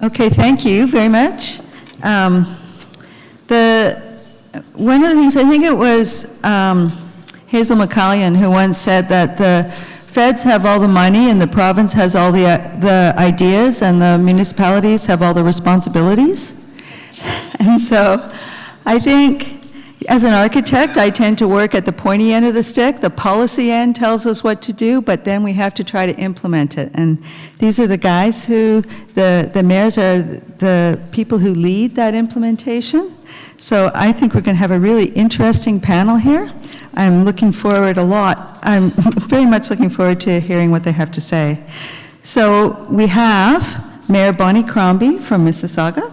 Okay, thank you very much. One of the things, I think it was Hazel McCallion who once said that the feds have all the money and the province has all the ideas and the municipalities have all the responsibilities. And so I think as an architect, I tend to work at the pointy end of the stick. The policy end tells us what to do, but then we have to try to implement it. And these are the guys who, the mayors are the people who lead that implementation. So I think we're going to have a really interesting panel here. I'm looking forward a lot. I'm very much looking forward to hearing what they have to say. So we have Mayor Bonnie Crombie from Mississauga.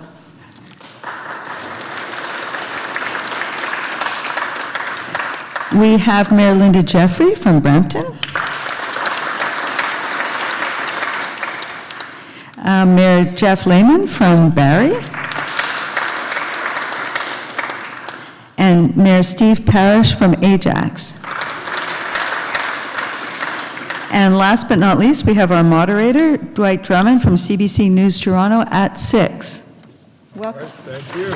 We have Mayor Linda Jeffrey from Brampton. Mayor Jeff Lehman from Barrie. And Mayor Steve Parish from Ajax. And last but not least, we have our moderator, Dwight Drummond from CBC NewsToronto at 6. Welcome. Right, thank you.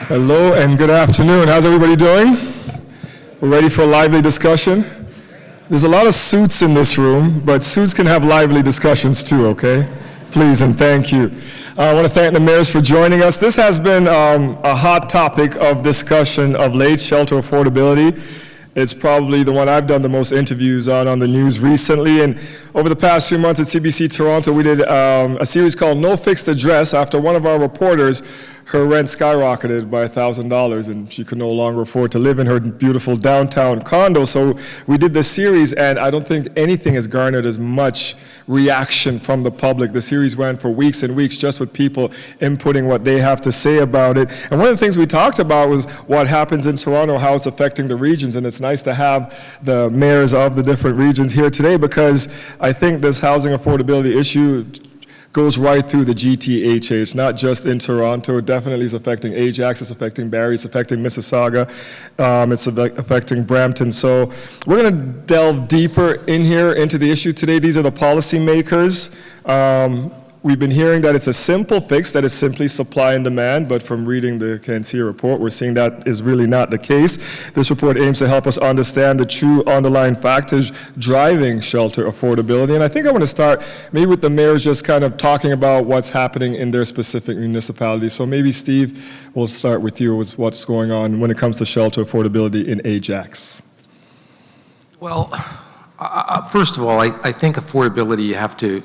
Hello and good afternoon. How's everybody doing? We're ready for a lively discussion? There's a lot of suits in this room, but suits can have lively discussions too, okay? Please and thank you. I want to thank the mayors for joining us. This has been a hot topic of discussion of late, shelter affordability. It's probably the one I've done the most interviews on the news recently. And over the past few months at CBC Toronto, we did a series called No Fixed Address after one of our reporters, her rent skyrocketed by $1,000 and she could no longer afford to live in her beautiful downtown condo. So we did this series and I don't think anything has garnered as much reaction from the public. The series went for weeks and weeks just with people inputting what they have to say about it. And one of the things we talked about was what happens in Toronto, how it's affecting the regions. And it's nice to have the mayors of the different regions here today because I think this housing affordability issue goes right through the GTHA. It's not just in Toronto. It definitely is affecting Ajax. It's affecting Barrie. It's affecting Mississauga. It's affecting Brampton. So we're going to delve deeper in here into the issue today. These are the policymakers. We've been hearing that it's a simple fix, that it's simply supply and demand, but from reading the Cancia report, we're seeing that is really not the case. This report aims to help us understand the true underlying factors driving shelter affordability. And I think I want to start maybe with the mayors just kind of talking about what's happening in their specific municipalities. So maybe Steve, we'll start with you with what's going on when it comes to shelter affordability in Ajax. Well, first of all, I think affordability, you have to,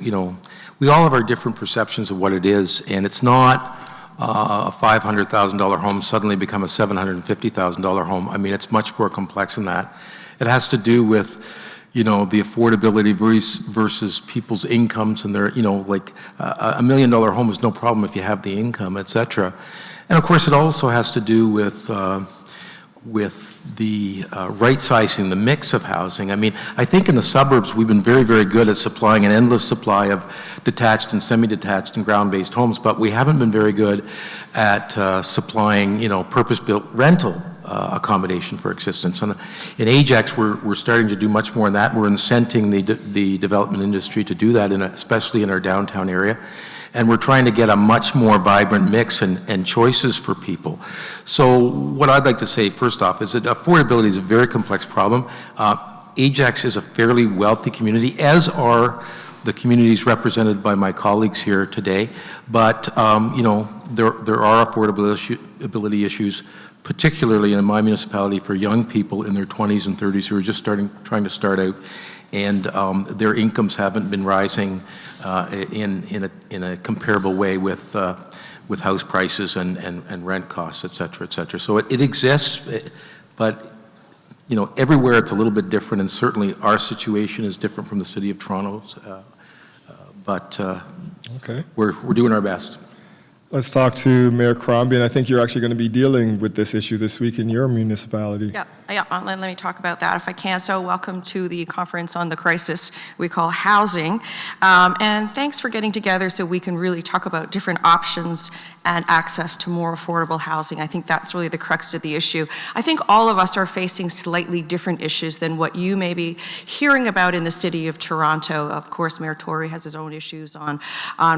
we all have our different perceptions of what it is, and it's not a $500,000 home suddenly become a $750,000 home. I mean, it's much more complex than that. It has to do with, the affordability versus people's incomes and their, like $1 million home is no problem if you have the income, et cetera. And of course, it also has to do with the right-sizing, the mix of housing. I mean, I think in the suburbs we've been very, very good at supplying an endless supply of detached and semi-detached and ground-based homes, but we haven't been very good at supplying, purpose-built rental accommodation for existence. And in Ajax, we're starting to do much more in that. We're incenting the development industry to do that, especially in our downtown area. And we're trying to get a much more vibrant mix and choices for people. So what I'd like to say first off is that affordability is a very complex problem. Ajax is a fairly wealthy community, as are the communities represented by my colleagues here today. But there are affordability issues, particularly in my municipality for young people in their 20s and 30s who are just trying to start out, and their incomes haven't been rising in a comparable way with house prices and rent costs, et cetera, et cetera. So it exists, but everywhere it's a little bit different, and certainly our situation is different from the City of Toronto's. But okay, we're doing our best. Let's talk to Mayor Crombie, and I think you're actually going to be dealing with this issue this week in your municipality. Yeah, let me talk about that if I can. So welcome to the conference on the crisis we call housing. And thanks for getting together so we can really talk about different options and access to more affordable housing. I think that's really the crux of the issue. I think all of us are facing slightly different issues than what you may be hearing about in the city of Toronto. Of course, Mayor Tory has his own issues on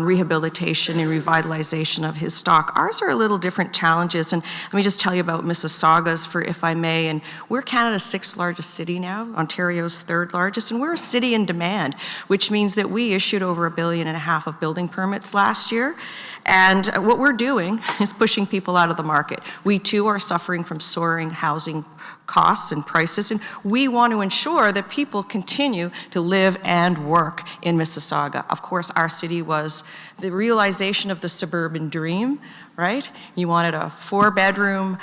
rehabilitation and revitalization of his stock. Ours are a little different challenges, and let me just tell you about Mississauga's, if I may. And we're Canada's 6th largest city now, Ontario's 3rd largest, and we're a city in demand, which means that we issued over $1.5 billion of building permits last year. And what we're doing is pushing people out of the market. We too are suffering from soaring housing costs and prices, and we want to ensure that people continue to live and work in Mississauga. Of course, our city was the realization of the suburban dream, right? You wanted a 4-bedroom,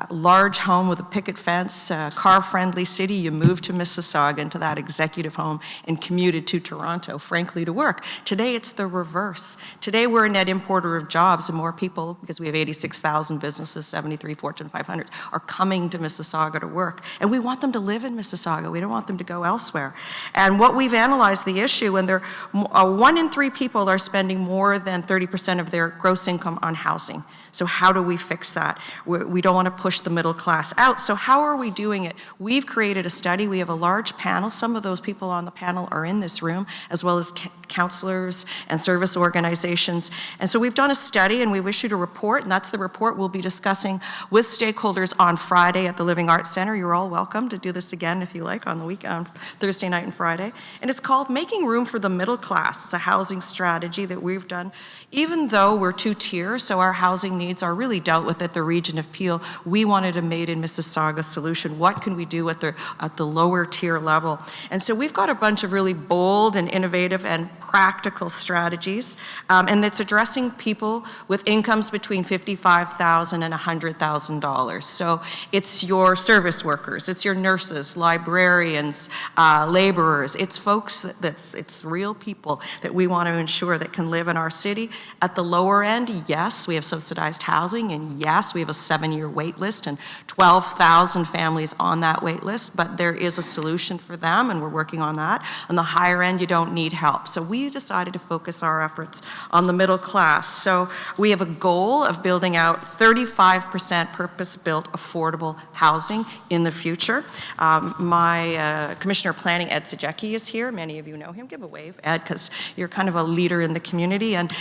large home with a picket fence, car-friendly city. You moved to Mississauga, into that executive home, and commuted to Toronto, frankly, to work. Today, it's the reverse. Today, we're a net importer of jobs, and more people, because we have 86,000 businesses, 73 Fortune 500s, are coming to Mississauga to work. And we want them to live in Mississauga. We don't want them to go elsewhere. And what we've analyzed the issue, and 1 in 3 people are spending more than 30% of their gross income on housing. So how do we fix that? We don't want to push the middle class out. So how are we doing it? We've created a study. We have a large panel. Some of those people on the panel are in this room, as well as counselors and service organizations. And so we've done a study, and we've issued a report, and that's the report we'll be discussing with stakeholders on Friday at the Living Arts Center. You're all welcome to do this again if you like on the week, on Thursday night and Friday. And it's called Making Room for the Middle Class. It's a housing strategy that we've done. Even though we're 2-tier, so our housing needs are really dealt with at the region of Peel, we wanted a made in Mississauga solution. What can we do at the lower tier level? And so we've got a bunch of really bold and innovative and practical strategies, and it's addressing people with incomes between $55,000 and $100,000. So it's your service workers, it's your nurses, librarians, laborers. It's folks it's real people that we want to ensure that can live in our city. At the lower end, yes, we have subsidized housing, and yes, we have a 7-year wait list and 12,000 families on that wait list, but there is a solution for them, and we're working on that. On the higher end, you don't need help. So we decided to focus our efforts on the middle class. So we have a goal of building out 35% purpose-built affordable housing in the future. My Commissioner of Planning, Ed Sajecki, is here. Many of you know him. Give a wave, Ed, because you're kind of a leader in the community. And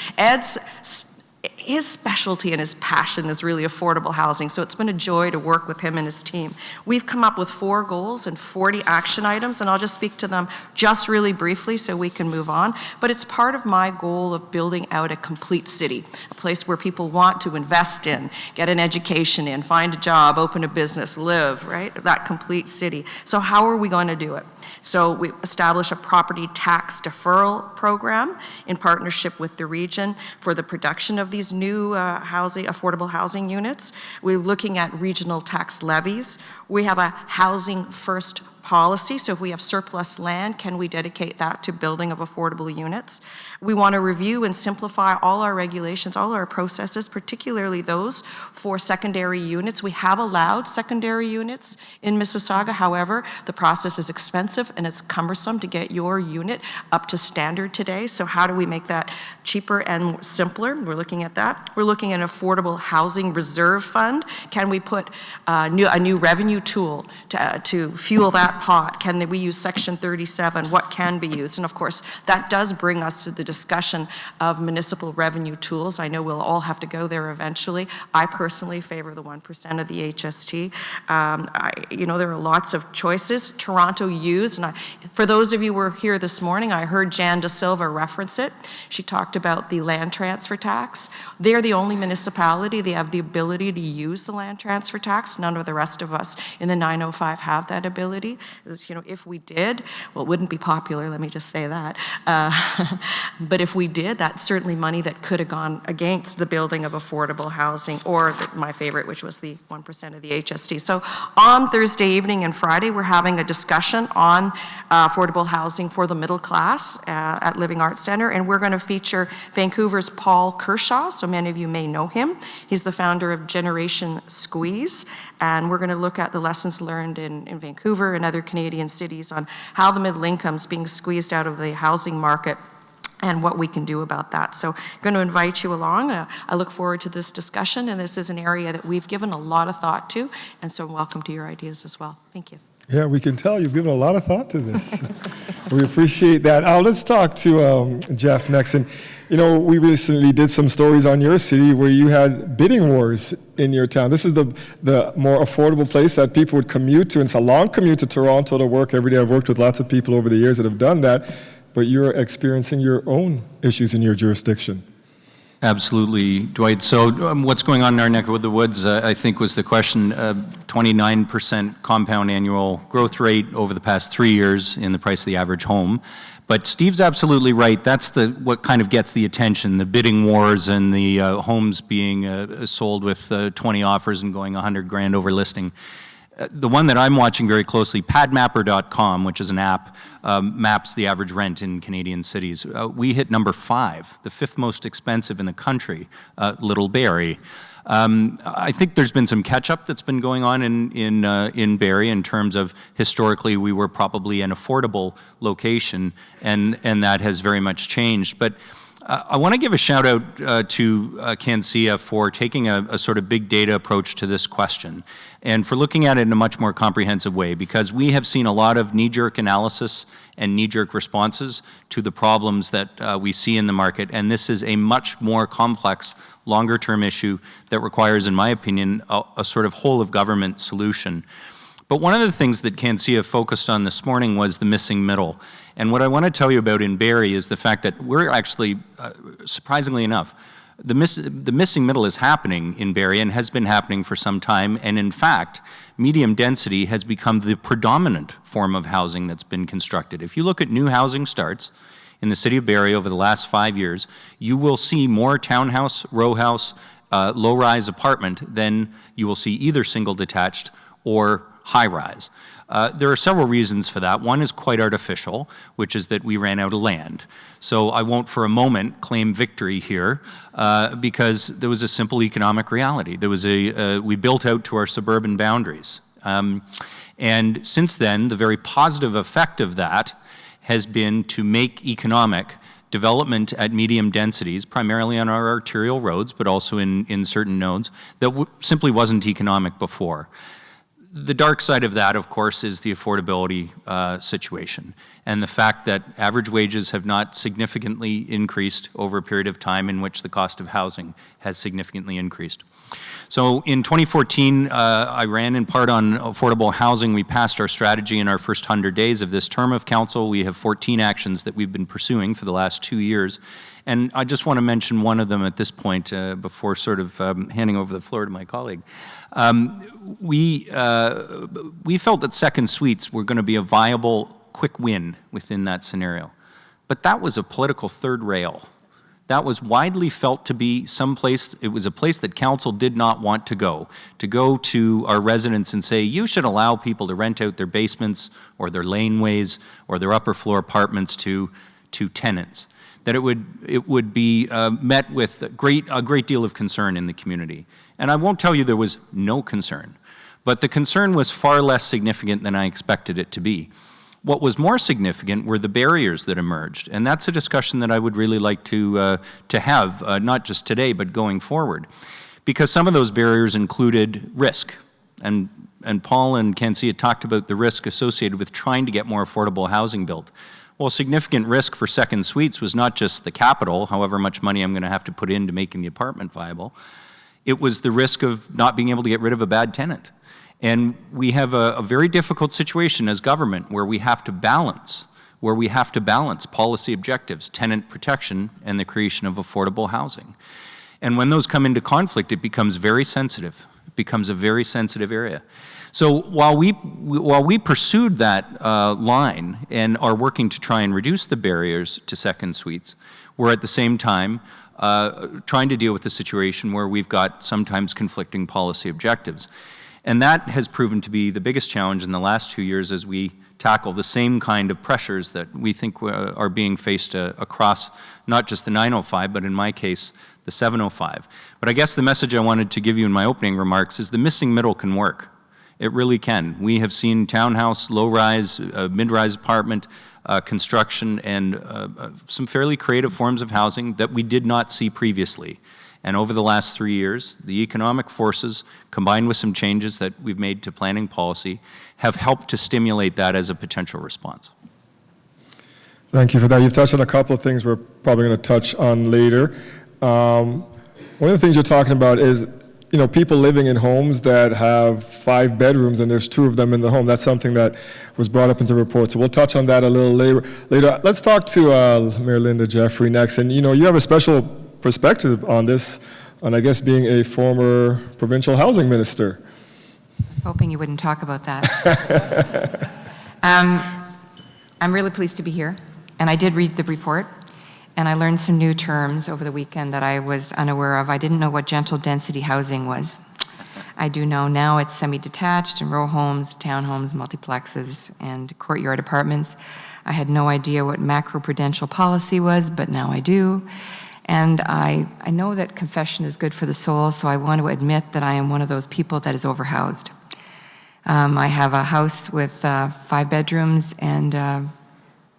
his specialty and his passion is really affordable housing, so it's been a joy to work with him and his team. We've come up with 4 goals and 40 action items, and I'll just speak to them just really briefly so we can move on. But it's part of my goal of building out a complete city, a place where people want to invest in, get an education in, find a job, open a business, live, right? That complete city. So how are we going to do it? So we establish a property tax deferral program in partnership with the region for the production of these new affordable housing units. We're looking at regional tax levies. We have a housing first policy, so if we have surplus land, can we dedicate that to building of affordable units? We want to review and simplify all our regulations, all our processes, particularly those for secondary units. We have allowed secondary units in Mississauga. However, the process is expensive and it's cumbersome to get your unit up to standard today. So how do we make that cheaper and simpler? We're looking at that. We're looking at an affordable housing reserve fund. Can we put a new revenue tool to fuel that pot? Can we use Section 37? What can be used? And of course, that does bring us to the discussion of municipal revenue tools. I know we'll all have to go there eventually. I personally favor the 1% of the HST. There are lots of choices. Toronto used, and for those of you who were here this morning, I heard Jan De Silva reference it. She talked about the land transfer tax. They're the only municipality. They have the ability to use the land transfer tax. None of the rest of us in the 905 have that ability. is, if we did, well, it wouldn't be popular, let me just say that. But if we did, that's certainly money that could have gone against the building of affordable housing, or my favorite, which was the 1% of the HST. So on Thursday evening and Friday, we're having a discussion on affordable housing for the middle class at Living Arts Centre, and we're going to feature Vancouver's Paul Kershaw. So many of you may know him. He's the founder of Generation Squeeze, and we're going to look at the lessons learned in Vancouver and other Canadian cities on how the middle income's being squeezed out of the housing market and what we can do about that. So I'm going to invite you along. I look forward to this discussion, and this is an area that we've given a lot of thought to, and so welcome to your ideas as well. Thank you. Yeah, we can tell you've given a lot of thought to this. We appreciate that. Let's talk to Jeff next. And, we recently did some stories on your city where you had bidding wars in your town. This is the more affordable place that people would commute to. And it's a long commute to Toronto to work every day. I've worked with lots of people over the years that have done that, but you're experiencing your own issues in your jurisdiction. Absolutely, Dwight. So what's going on in our neck of the woods, I think was the question. 29% compound annual growth rate over the past 3 years in the price of the average home. But Steve's absolutely right. That's what kind of gets the attention, the bidding wars and the homes being sold with 20 offers and going 100 grand over listing. The one that I'm watching very closely, padmapper.com, which is an app, maps the average rent in Canadian cities. We hit number 5, the 5th most expensive in the country, Little Barrie. I think there's been some catch-up that's been going on in Barrie in terms of historically we were probably an affordable location, and that has very much changed. But I want to give a shout out to CanCIA for taking a sort of big data approach to this question and for looking at it in a much more comprehensive way, because we have seen a lot of knee-jerk analysis and knee-jerk responses to the problems that we see in the market, and this is a much more complex, longer-term issue that requires, in my opinion, a sort of whole-of-government solution. But one of the things that CanCIA focused on this morning was the missing middle. And what I want to tell you about in Barrie is the fact that we're actually, surprisingly enough, the missing middle is happening in Barrie and has been happening for some time. And in fact, medium density has become the predominant form of housing that's been constructed. If you look at new housing starts in the city of Barrie over the last 5 years, you will see more townhouse, row house, low-rise apartment than you will see either single detached or high-rise. There are several reasons for that. One is quite artificial, which is that we ran out of land. So I won't for a moment claim victory here because there was a simple economic reality. There was we built out to our suburban boundaries. And since then, the very positive effect of that has been to make economic development at medium densities, primarily on our arterial roads, but also in certain nodes, that simply wasn't economic before. The dark side of that, of course, is the affordability situation and the fact that average wages have not significantly increased over a period of time in which the cost of housing has significantly increased. So in 2014, I ran in part on affordable housing. We passed our strategy in our first 100 days of this term of council. We have 14 actions that we've been pursuing for the last 2 years. And I just want to mention one of them at this point before sort of handing over the floor to my colleague. We felt that second suites were going to be a viable quick win within that scenario. But that was a political third rail. That was widely felt to be someplace, it was a place that council did not want to go to our residents and say, you should allow people to rent out their basements or their laneways or their upper floor apartments to tenants. That it would be met with a great deal of concern in the community. And I won't tell you there was no concern, but the concern was far less significant than I expected it to be. What was more significant were the barriers that emerged, and that's a discussion that I would really like to have, not just today, but going forward. Because some of those barriers included risk, and Paul and CanCIA talked about the risk associated with trying to get more affordable housing built. Well, significant risk for second suites was not just the capital, however much money I'm going to have to put into making the apartment viable. It was the risk of not being able to get rid of a bad tenant. And we have a very difficult situation as government where we have to balance policy objectives, tenant protection, and the creation of affordable housing. And when those come into conflict, it becomes very sensitive. It becomes a very sensitive area. So while we pursued that line and are working to try and reduce the barriers to second suites, we're at the same time trying to deal with the situation where we've got sometimes conflicting policy objectives. And that has proven to be the biggest challenge in the last 2 years as we tackle the same kind of pressures that we think are being faced across not just the 905, but in my case, the 705. But I guess the message I wanted to give you in my opening remarks is the missing middle can work. It really can. We have seen townhouse, low-rise, mid-rise apartment construction and some fairly creative forms of housing that we did not see previously. And over the last 3 years, the economic forces, combined with some changes that we've made to planning policy, have helped to stimulate that as a potential response. Thank you for that. You've touched on a couple of things we're probably going to touch on later. One of the things you're talking about is, you know, people living in homes that have 5 bedrooms and there's 2 of them in the home. That's something that was brought up in the report. So we'll touch on that a little later. Let's talk to Mayor Linda Jeffrey next. And, you know, you have a special perspective on this, and I guess being a former provincial housing minister. I was hoping you wouldn't talk about that. I'm really pleased to be here, and I did read the report, and I learned some new terms over the weekend that I was unaware of. I didn't know what gentle density housing was. I do know now it's semi-detached and row homes, townhomes, multiplexes, and courtyard apartments. I had no idea what macroprudential policy was, but now I do. And I know that confession is good for the soul, so I want to admit that I am one of those people that is overhoused. I have a house with 5 bedrooms, and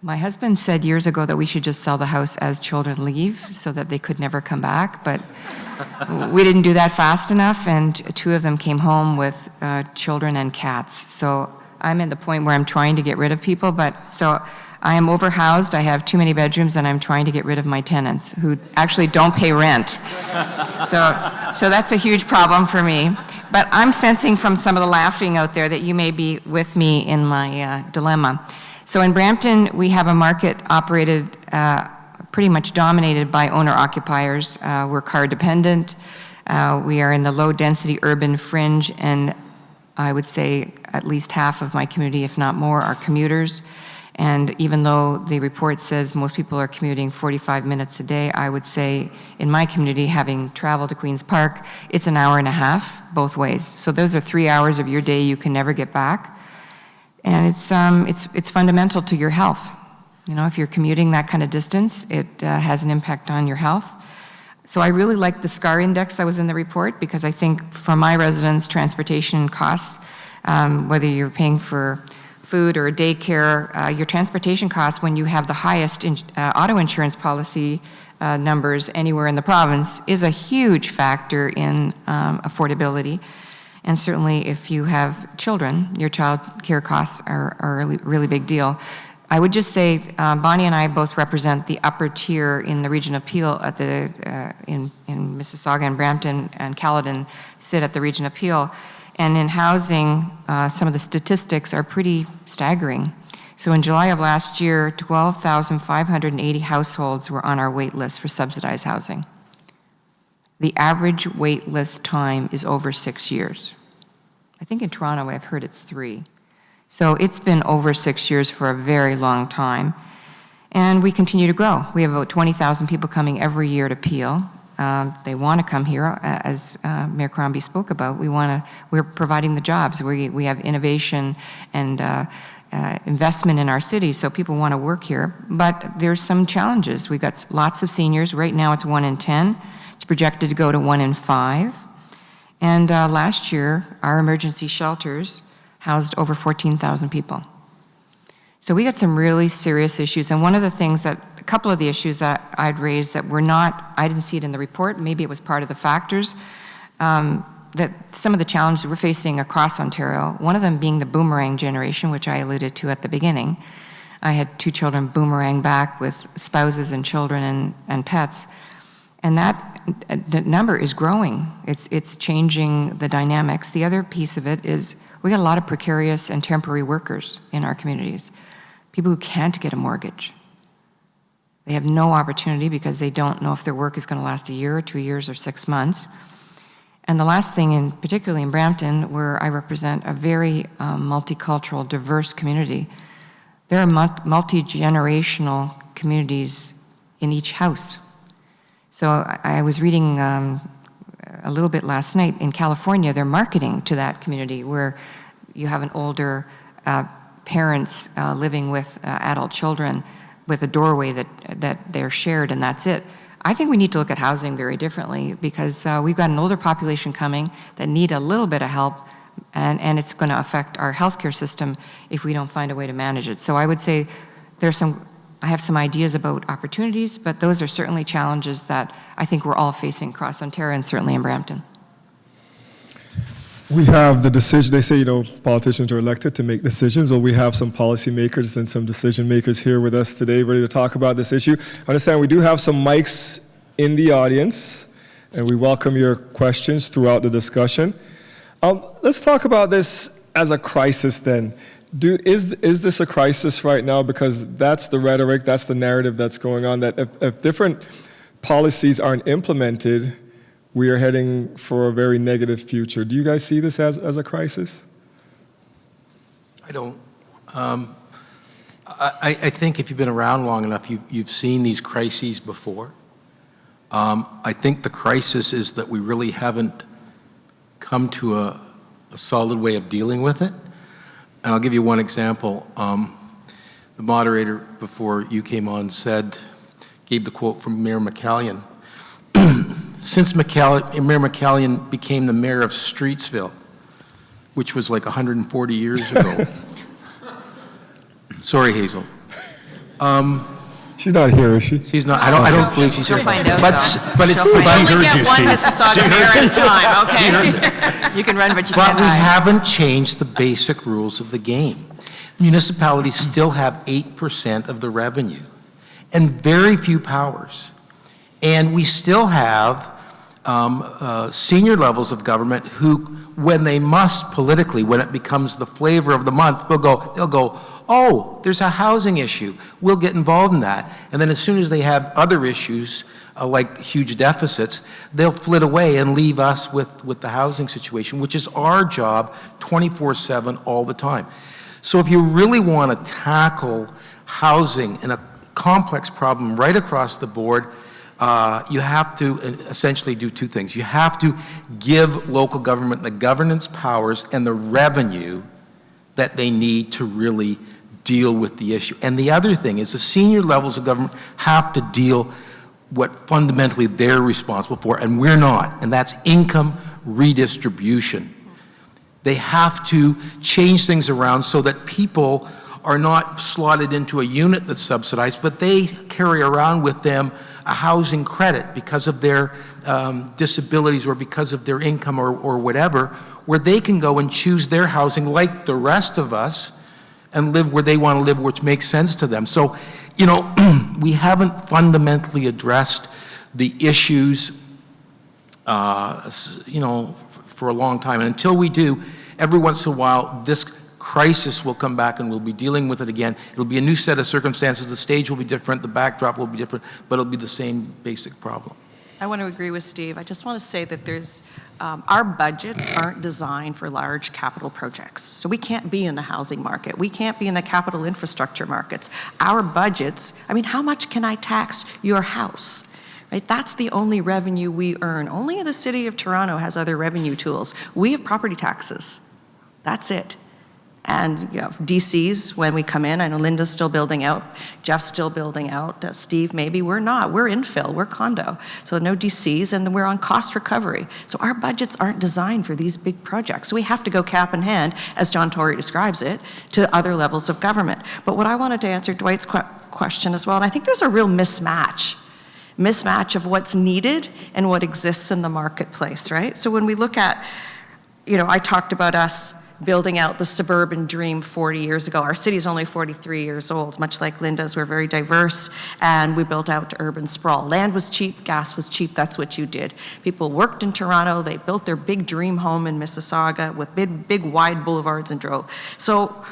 my husband said years ago that we should just sell the house as children leave so that they could never come back, but we didn't do that fast enough, and 2 of them came home with children and cats. So I'm at the point where I'm trying to get rid of people, so I am overhoused, I have too many bedrooms, and I'm trying to get rid of my tenants who actually don't pay rent. So that's a huge problem for me. But I'm sensing from some of the laughing out there that you may be with me in my dilemma. So in Brampton, we have a market operated, pretty much dominated by owner-occupiers. We're car dependent. We are in the low-density urban fringe, and I would say at least half of my community, if not more, are commuters. And even though the report says most people are commuting 45 minutes a day, I would say in my community, having traveled to Queen's Park, it's an hour and a half both ways. So those are 3 hours of your day you can never get back. And it's fundamental to your health. You know, if you're commuting that kind of distance, it has an impact on your health. So I really like the SCAR index that was in the report, because I think for my residents, transportation costs, whether you're paying for food or daycare, your transportation costs when you have the highest auto insurance policy numbers anywhere in the province is a huge factor in affordability. And certainly if you have children, your child care costs are a really big deal. I would just say Bonnie and I both represent the upper tier in the region of Peel at in Mississauga and Brampton, and Caledon sit at the region of Peel. And in housing, some of the statistics are pretty staggering. So in July of last year, 12,580 households were on our wait list for subsidized housing. The average wait list time is over 6 years. I think in Toronto, I've heard it's 3. So it's been over 6 years for a very long time. And we continue to grow. We have about 20,000 people coming every year to Peel. They want to come here, as Mayor Crombie spoke about. We're providing the jobs. We have innovation and investment in our city, so people want to work here. But there's some challenges. We've got lots of seniors. Right now it's 1 in 10. It's projected to go to 1 in 5. And last year, our emergency shelters housed over 14,000 people. So we got some really serious issues. And one of the things a couple of the issues that I'd raised that I didn't see it in the report, maybe it was part of the factors, that some of the challenges we're facing across Ontario, one of them being the boomerang generation, which I alluded to at the beginning. I had 2 children boomerang back with spouses and children and pets. And that number is growing. It's changing the dynamics. The other piece of it is we got a lot of precarious and temporary workers in our communities, people who can't get a mortgage. They have no opportunity because they don't know if their work is going to last a year or 2 years or 6 months. And the last thing, particularly in Brampton, where I represent a very multicultural, diverse community, there are multi-generational communities in each house. So I was reading a little bit last night. In California, they're marketing to that community where you have an older parents living with adult children with a doorway that they're shared, and that's it. I think we need to look at housing very differently because we've got an older population coming that need a little bit of help, and it's going to affect our healthcare system if we don't find a way to manage it. So I would say I have some ideas about opportunities, but those are certainly challenges that I think we're all facing across Ontario and certainly in Brampton. We have the decision, they say, politicians are elected to make decisions. Well, we have some policymakers and some decision makers here with us today ready to talk about this issue. Understand we do have some mics in the audience, and we welcome your questions throughout the discussion. Let's talk about this as a crisis then. Is this a crisis right now? Because that's the rhetoric, that's the narrative that's going on, that if different policies aren't implemented, we are heading for a very negative future. Do you guys see this as a crisis? I don't. I think if you've been around long enough, you've seen these crises before. I think the crisis is that we really haven't come to a solid way of dealing with it. And I'll give you one example. The moderator, before you came on, gave the quote from Mayor McCallion. Since Mayor McCallion became the mayor of Streetsville, which was like 140 years ago. Sorry, Hazel. She's not here, is she? She's not. I don't believe she's here. She'll find out, But it's. She'll find out. only get one Mississauga mayor at a time, okay? You can run, but you But can't we hide. haven't changed the basic rules of the game. Municipalities still have 8% of the revenue and very few powers. And we still have senior levels of government who, when they must politically, when it becomes the flavor of the month, they'll go, oh, there's a housing issue. We'll get involved in that. And then as soon as they have other issues, like huge deficits, they'll flit away and leave us with the housing situation, which is our job 24/7 all the time. So if you really want to tackle housing and a complex problem right across the board, you have to essentially do two things. You have to give local government the governance powers and the revenue that they need to really deal with the issue. And the other thing is the senior levels of government have to deal what fundamentally they're responsible for, and we're not, and that's income redistribution. They have to change things around so that people are not slotted into a unit that's subsidized, but they carry around with them a housing credit because of their disabilities or because of their income or whatever, where they can go and choose their housing like the rest of us and live where they want to live, which makes sense to them. So, we haven't fundamentally addressed the issues, for a long time. And until we do, every once in a while, this crisis will come back and we'll be dealing with it again. It'll be a new set of circumstances. The stage will be different, the backdrop will be different, but it'll be the same basic problem. I want to agree with Steve. I just want to say that our budgets aren't designed for large capital projects. So we can't be in the housing market. We can't be in the capital infrastructure markets. Our budgets, how much can I tax your house? Right? That's the only revenue we earn. Only the City of Toronto has other revenue tools. We have property taxes. That's it. And DCs, when we come in, I know Linda's still building out, Jeff's still building out, Steve, maybe we're not. We're infill, we're condo. So no DCs, and we're on cost recovery. So our budgets aren't designed for these big projects. So we have to go cap in hand, as John Tory describes it, to other levels of government. But what I wanted to answer Dwight's question as well, and I think there's a real mismatch of what's needed and what exists in the marketplace, right? So when we look at, I talked about us building out the suburban dream 40 years ago. Our city is only 43 years old, much like Linda's. We're very diverse, and we built out to urban sprawl. Land was cheap, gas was cheap, that's what you did. People worked in Toronto, they built their big dream home in Mississauga with big wide boulevards and drove. So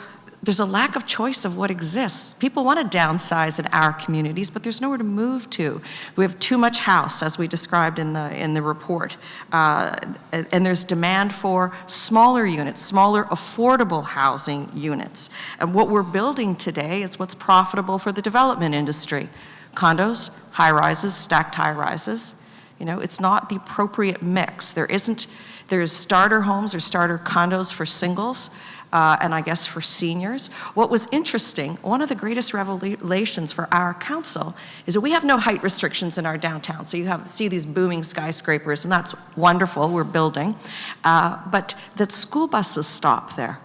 there's a lack of choice of what exists. People want to downsize in our communities, but there's nowhere to move to. We have too much house, as we described in the report, and there's demand for smaller units, smaller affordable housing units. And what we're building today is what's profitable for the development industry. Condos, high-rises, stacked high-rises. You know, it's not the appropriate mix. There's starter homes or starter condos for singles, and I guess for seniors. What was interesting, one of the greatest revelations for our council is that we have no height restrictions in our downtown. So you see these booming skyscrapers, and that's wonderful, we're building, but that school buses stop there.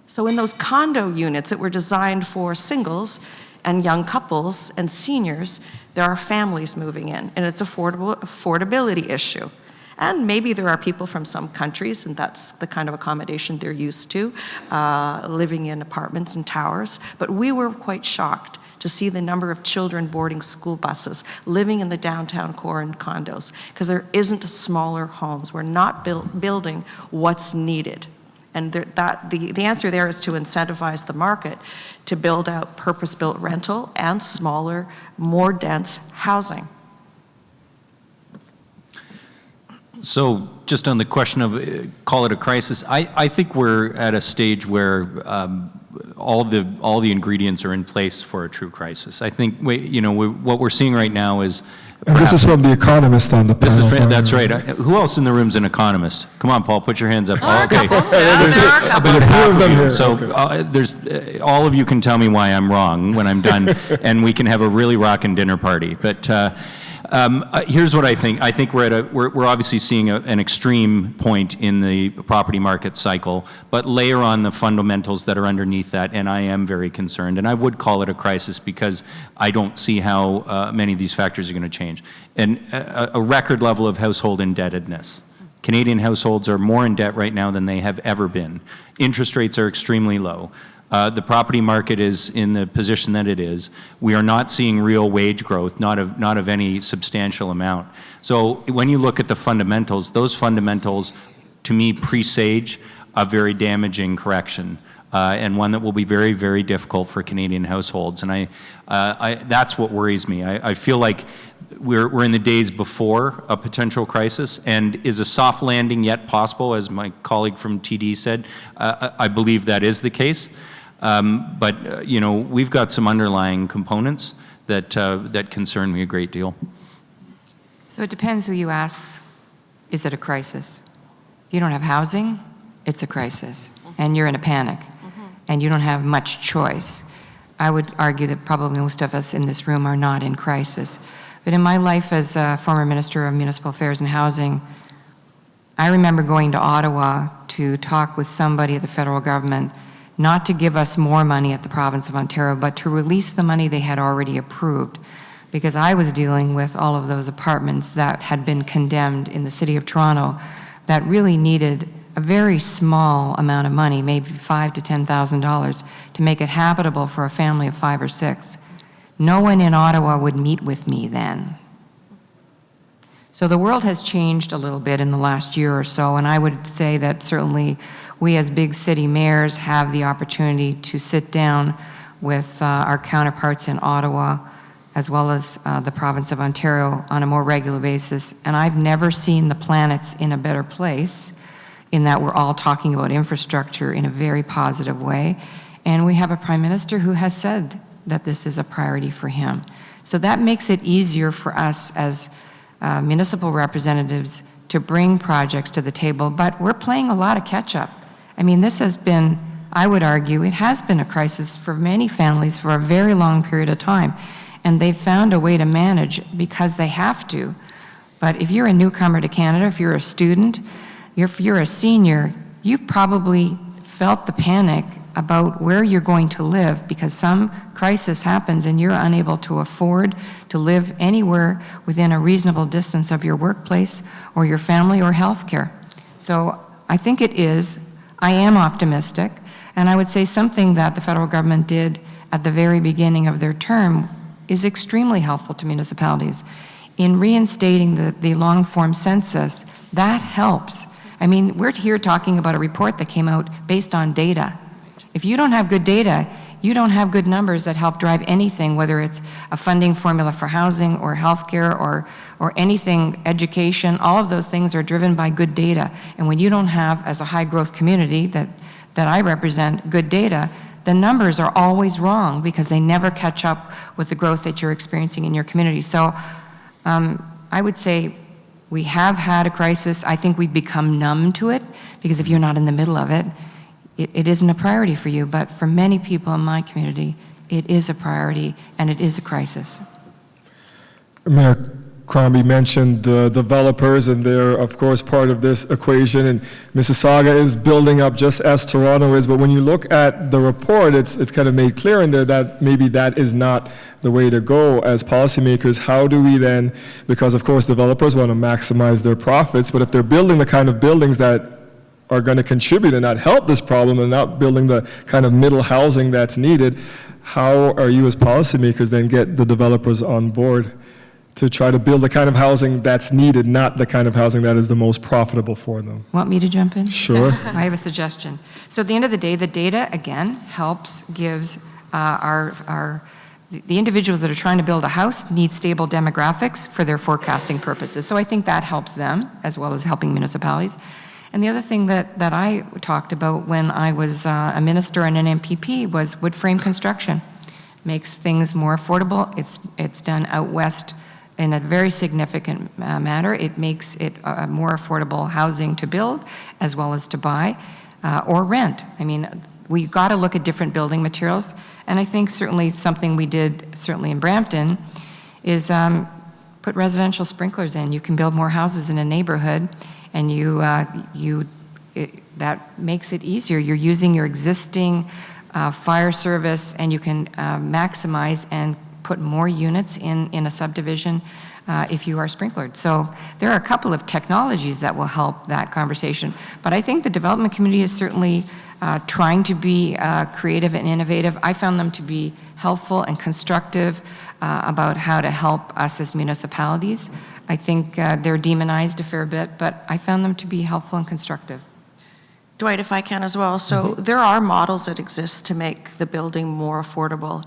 So in those condo units that were designed for singles and young couples and seniors, there are families moving in, and it's affordability issue. And maybe there are people from some countries, and that's the kind of accommodation they're used to, living in apartments and towers. But we were quite shocked to see the number of children boarding school buses, living in the downtown core in condos, because there isn't smaller homes. We're not building what's needed. And the answer there is to incentivize the market to build out purpose-built rental and smaller, more dense housing. So just on the question of call it a crisis, I think we're at a stage where all the ingredients are in place for a true crisis. I think what we're seeing right now is. And this is from The Economist on the panel. That's right. Who else in the room is an economist? Come on, Paul, put your hands up. Oh, okay. There's About half of you. here. So Okay. all of you can tell me why I'm wrong when I'm done, and we can have a really rockin' dinner party. But here's what I think. I think we're obviously seeing an extreme point in the property market cycle, but layer on the fundamentals that are underneath that, and I am very concerned. And I would call it a crisis because I don't see how many of these factors are going to change. And a record level of household indebtedness. Canadian households are more in debt right now than they have ever been. Interest rates are extremely low. The property market is in the position that it is. We are not seeing real wage growth, not of any substantial amount. So when you look at the fundamentals, those fundamentals, to me, presage a very damaging correction, and one that will be very, very difficult for Canadian households. And that's what worries me. I feel like we're in the days before a potential crisis, and is a soft landing yet possible, as my colleague from TD said? I believe that is the case. But we've got some underlying components that concern me a great deal. So it depends who you ask. Is it a crisis? If you don't have housing, it's a crisis, and you're in a panic, and you don't have much choice. I would argue that probably most of us in this room are not in crisis. But in my life as a former Minister of Municipal Affairs and Housing, I remember going to Ottawa to talk with somebody at the federal government, not to give us more money at the province of Ontario, but to release the money they had already approved. Because I was dealing with all of those apartments that had been condemned in the city of Toronto that really needed a very small amount of money, maybe $5,000 to $10,000, to make it habitable for a family of 5 or 6. No one in Ottawa would meet with me then. So the world has changed a little bit in the last year or so, and I would say that certainly we as big city mayors have the opportunity to sit down with our counterparts in Ottawa, as well as the province of Ontario, on a more regular basis. And I've never seen the planets in a better place, in that we're all talking about infrastructure in a very positive way. And we have a Prime Minister who has said that this is a priority for him. So that makes it easier for us as municipal representatives to bring projects to the table, but we're playing a lot of catch up. I mean, this has been, I would argue, it has been a crisis for many families for a very long period of time, and they've found a way to manage because they have to. But if you're a newcomer to Canada, if you're a student, if you're a senior, you've probably felt the panic about where you're going to live because some crisis happens and you're unable to afford to live anywhere within a reasonable distance of your workplace or your family or healthcare. So I think I am optimistic, and I would say something that the federal government did at the very beginning of their term is extremely helpful to municipalities. In reinstating the long-form census, that helps. I mean, we're here talking about a report that came out based on data. If you don't have good data, you don't have good numbers that help drive anything, whether it's a funding formula for housing or healthcare or anything, education. All of those things are driven by good data. And when you don't have, as a high-growth community that I represent, good data, the numbers are always wrong because they never catch up with the growth that you're experiencing in your community. So I would say we have had a crisis. I think we've become numb to it because if you're not in the middle of it, it isn't a priority for you. But for many people in my community, it is a priority and it is a crisis. Mayor Crombie mentioned the developers, and they're, of course, part of this equation. And Mississauga is building up just as Toronto is. But when you look at the report, it's kind of made clear in there that maybe that is not the way to go as policymakers. How do we then, because, of course, developers want to maximize their profits, but if they're building the kind of buildings that are going to contribute and not help this problem and not building the kind of middle housing that's needed, how are you as policymakers then get the developers on board to try to build the kind of housing that's needed, not the kind of housing that is the most profitable for them? Want me to jump in? Sure. I have a suggestion. So at the end of the day, the data, again, helps, gives the individuals that are trying to build a house need stable demographics for their forecasting purposes. So I think that helps them as well as helping municipalities. And the other thing that I talked about when I was a minister and an MPP was wood frame construction. Makes things more affordable. It's done out west in a very significant manner. It makes it more affordable housing to build as well as to buy or rent. I mean, we've got to look at different building materials. And I think certainly something we did certainly in Brampton is put residential sprinklers in. You can build more houses in a neighborhood, and that makes it easier. You're using your existing fire service, and you can maximize and put more units in a subdivision if you are sprinklered. So there are a couple of technologies that will help that conversation. But I think the development community is certainly trying to be creative and innovative. I found them to be helpful and constructive about how to help us as municipalities. I think they're demonized a fair bit, but I found them to be helpful and constructive. Dwight, if I can as well. So there are models that exist to make the building more affordable.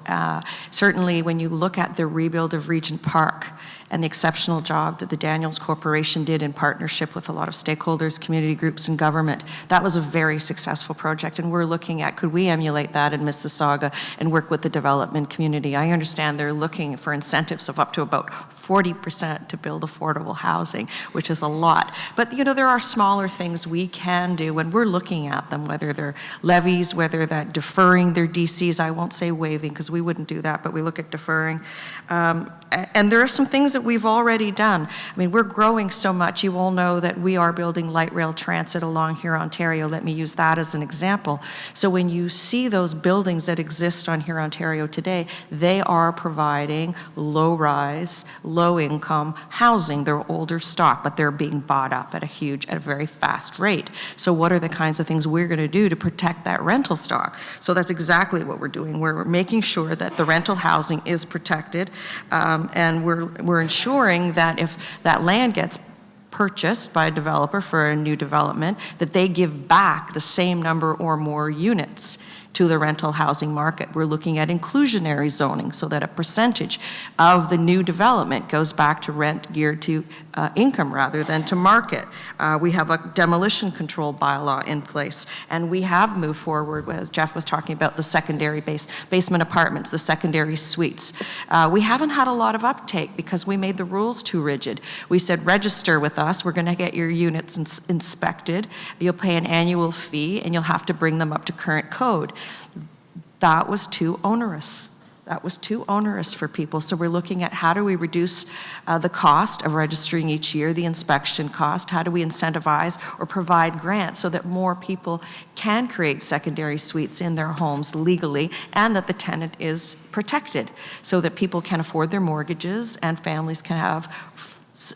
Certainly when you look at the rebuild of Regent Park and the exceptional job that the Daniels Corporation did in partnership with a lot of stakeholders, community groups, and government, that was a very successful project. And we're looking at, could we emulate that in Mississauga and work with the development community? I understand they're looking for incentives of up to about 40% to build affordable housing, which is a lot. But you know, there are smaller things we can do when we're looking at them, whether they're levies, whether that deferring their DCs. I won't say waiving because we wouldn't do that, but we look at deferring. And there are some things that we've already done. I mean, we're growing so much. You all know that we are building light rail transit along here, Ontario. Let me use that as an example. So when you see those buildings that exist on here, Ontario today, they are providing low-rise, low-income housing. They're older stock, but they're being bought up at a very fast rate. So what are the kinds of things we're going to do to protect that rental stock? So that's exactly what we're doing. We're making sure that the rental housing is protected, and we're ensuring that if that land gets purchased by a developer for a new development, that they give back the same number or more units to the rental housing market. We're looking at inclusionary zoning so that a percentage of the new development goes back to rent geared to income rather than to market. We have a demolition control bylaw in place, and we have moved forward, as Jeff was talking about, the secondary basement apartments, the secondary suites. We haven't had a lot of uptake because we made the rules too rigid. We said, register with us, we're gonna get your units inspected, you'll pay an annual fee, and you'll have to bring them up to current code. That was too onerous. That was too onerous for people. So we're looking at how do we reduce the cost of registering each year, the inspection cost, how do we incentivize or provide grants so that more people can create secondary suites in their homes legally and that the tenant is protected so that people can afford their mortgages and families can have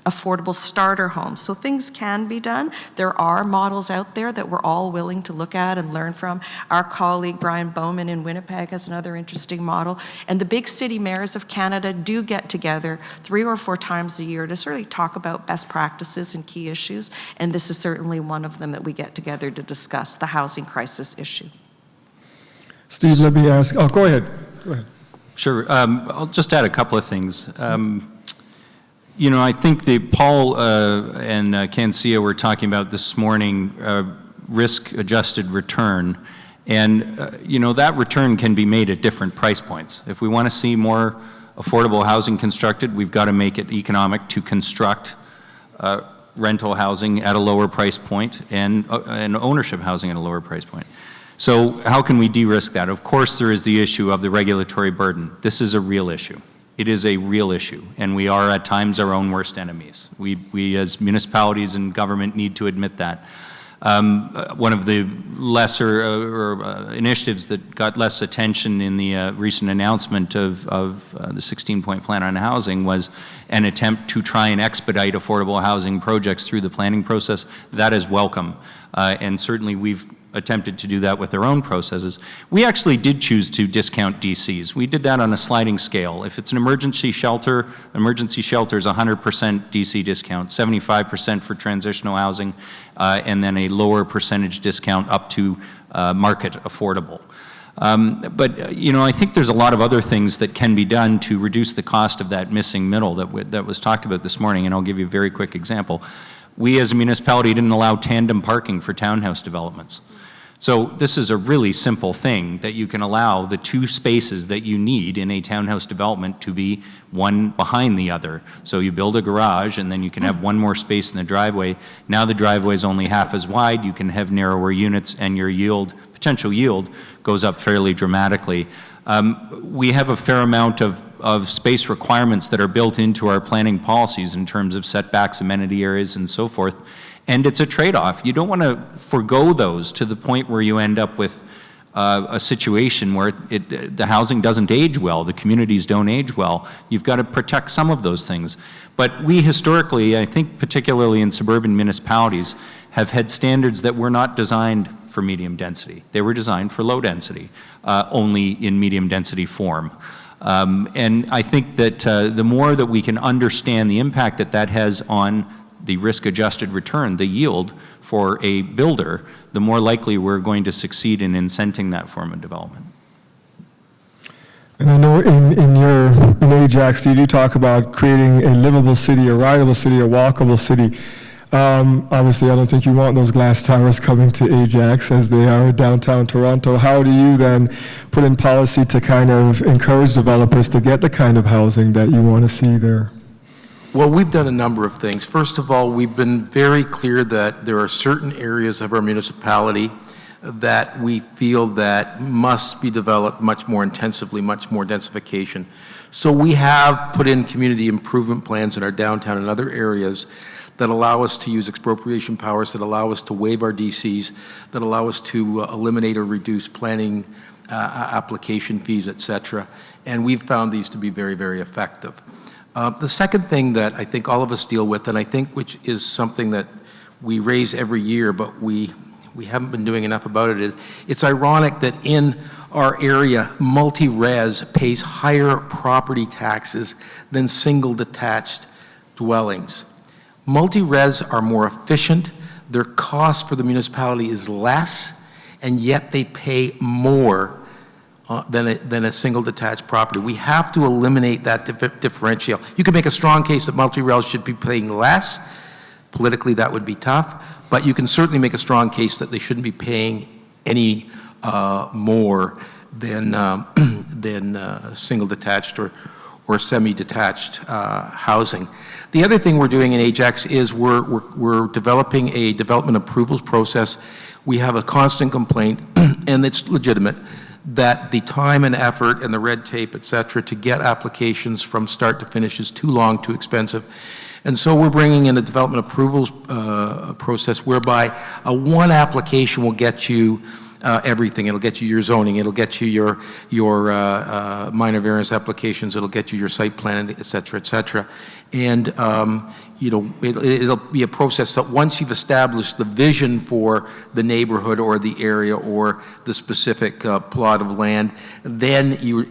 affordable starter homes. So things can be done. There are models out there that we're all willing to look at and learn from. Our colleague Brian Bowman in Winnipeg has another interesting model. And the big city mayors of Canada do get together 3 or 4 times a year to sort of talk about best practices and key issues. And this is certainly one of them that we get together to discuss, the housing crisis issue. Steve, let me ask, oh, go ahead. Go ahead. Sure. I'll just add a couple of things. You know, I think that Paul and Cancia were talking about this morning risk-adjusted return. And, you know, that return can be made at different price points. If we want to see more affordable housing constructed, we've got to make it economic to construct rental housing at a lower price point and ownership housing at a lower price point. So how can we de-risk that? Of course, there is the issue of the regulatory burden. This is a real issue. It is a real issue, and we are at times our own worst enemies. We as municipalities and government need to admit that. One of the lesser initiatives that got less attention in the recent announcement of the 16-point plan on housing was an attempt to try and expedite affordable housing projects through the planning process. That is welcome, and certainly we've attempted to do that with their own processes. We actually did choose to discount DCs. We did that on a sliding scale. If it's an emergency shelter is 100% DC discount, 75% for transitional housing, and then a lower percentage discount up to market affordable. But you know, I think there's a lot of other things that can be done to reduce the cost of that missing middle that was talked about this morning, and I'll give you a very quick example. We as a municipality didn't allow tandem parking for townhouse developments. So this is a really simple thing that you can allow the two spaces that you need in a townhouse development to be one behind the other. So you build a garage and then you can have one more space in the driveway. Now the driveway is only half as wide. You can have narrower units and your yield, potential yield, goes up fairly dramatically. We have a fair amount of space requirements that are built into our planning policies in terms of setbacks, amenity areas, and so forth. And it's a trade-off. You don't want to forego those to the point where you end up with a situation where the housing doesn't age well, the communities don't age well. You've got to protect some of those things. But we historically, I think particularly in suburban municipalities, have had standards that were not designed for medium density. They were designed for low density, only in medium density form. And I think that the more that we can understand the impact that that has on the risk-adjusted return, the yield for a builder, the more likely we're going to succeed in incenting that form of development. And I know in Ajax, Steve, you talk about creating a livable city, a rideable city, a walkable city. Obviously, I don't think you want those glass towers coming to Ajax as they are downtown Toronto. How do you then put in policy to kind of encourage developers to get the kind of housing that you want to see there? Well, we've done a number of things. First of all, we've been very clear that there are certain areas of our municipality that we feel that must be developed much more intensively, much more densification. So we have put in community improvement plans in our downtown and other areas that allow us to use expropriation powers, that allow us to waive our DCs, that allow us to eliminate or reduce planning application fees, et cetera. And we've found these to be very, very effective. The second thing that I think all of us deal with, and I think which is something that we raise every year, but we haven't been doing enough about it, is it's ironic that in our area, multi-res pays higher property taxes than single detached dwellings. Multi-res are more efficient, their cost for the municipality is less, and yet they pay more than a single detached property. We have to eliminate that differential. You can make a strong case that multi-res should be paying less. Politically, that would be tough, but you can certainly make a strong case that they shouldn't be paying any more than single detached or semi-detached housing. The other thing we're doing in Ajax is we're developing a development approvals process. We have a constant complaint, and it's legitimate, that the time and effort and the red tape, et cetera, to get applications from start to finish is too long, too expensive. And so we're bringing in a development approvals process whereby one application will get you everything. It'll get you your zoning, it'll get you your minor variance applications, it'll get you your site plan, et cetera, et cetera. And you know, it'll be a process that once you've established the vision for the neighborhood or the area or the specific plot of land, then you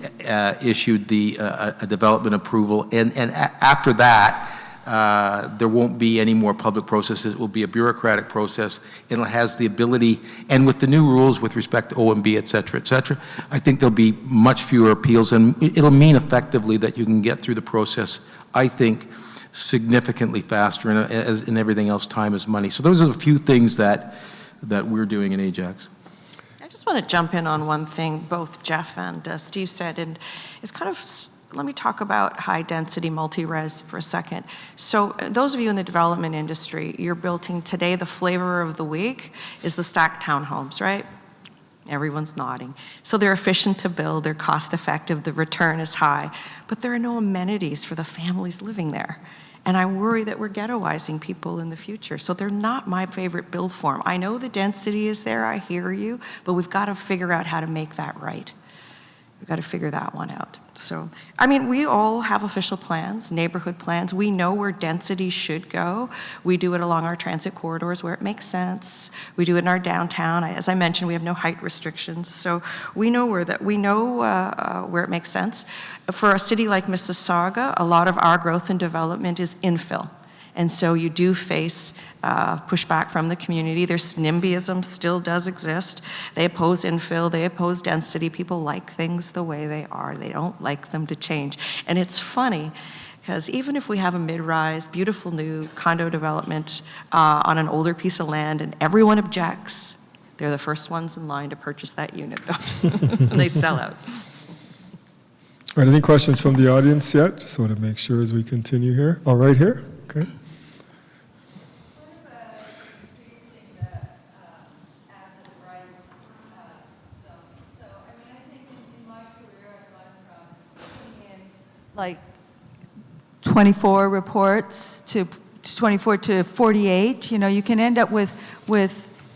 issued a development approval, and after that, there won't be any more public processes. It will be a bureaucratic process. It has the ability, and with the new rules with respect to OMB, et cetera, I think there'll be much fewer appeals, and it'll mean effectively that you can get through the process, I think, significantly faster, and as in everything else, time is money. So those are a few things that we're doing in Ajax. I just want to jump in on one thing both Jeff and Steve said, and it's kind of, let me talk about high-density multi-res for a second. So those of you in the development industry, you're building today, the flavor of the week is the stacked townhomes, right? Everyone's nodding. So they're efficient to build, they're cost-effective, the return is high, but there are no amenities for the families living there. And I worry that we're ghettoizing people in the future. So they're not my favorite build form. I know the density is there, I hear you, but we've got to figure out how to make that right. We've got to figure that one out. So, I mean, we all have official plans, neighborhood plans. We know where density should go. We do it along our transit corridors where it makes sense. We do it in our downtown. As I mentioned, we have no height restrictions. So we know where it makes sense. For a city like Mississauga, a lot of our growth and development is infill. And so you do face pushback from the community. There's NIMBYism still does exist. They oppose infill, they oppose density. People like things the way they are. They don't like them to change. And it's funny, because even if we have a mid-rise, beautiful new condo development on an older piece of land and everyone objects, they're the first ones in line to purchase that unit, though. And they sell out. All right, any questions from the audience yet? Just want to make sure as we continue here. All right, here. Okay. Like 24 reports to 24 to 48, you know, you can end up with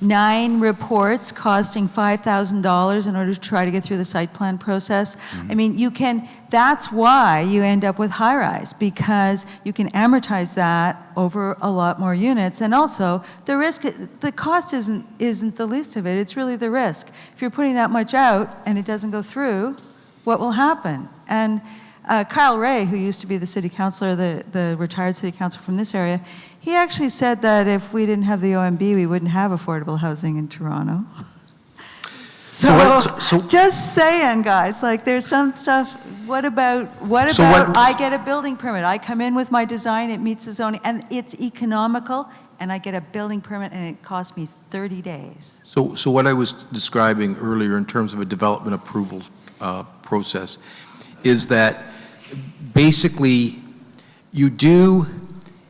9 reports costing $5,000 in order to try to get through the site plan process. I mean, that's why you end up with high-rise, because you can amortize that over a lot more units. And also, the cost isn't the least of it, it's really the risk. If you're putting that much out and it doesn't go through, what will happen? And Kyle Ray, who used to be the city councilor, the retired city councilor from this area, he actually said that if we didn't have the OMB, we wouldn't have affordable housing in Toronto. So just saying, guys, like there's some stuff, what about I get a building permit, I come in with my design, it meets the zoning, and it's economical, and I get a building permit and it costs me 30 days. So what I was describing earlier in terms of a development approval process is that basically you do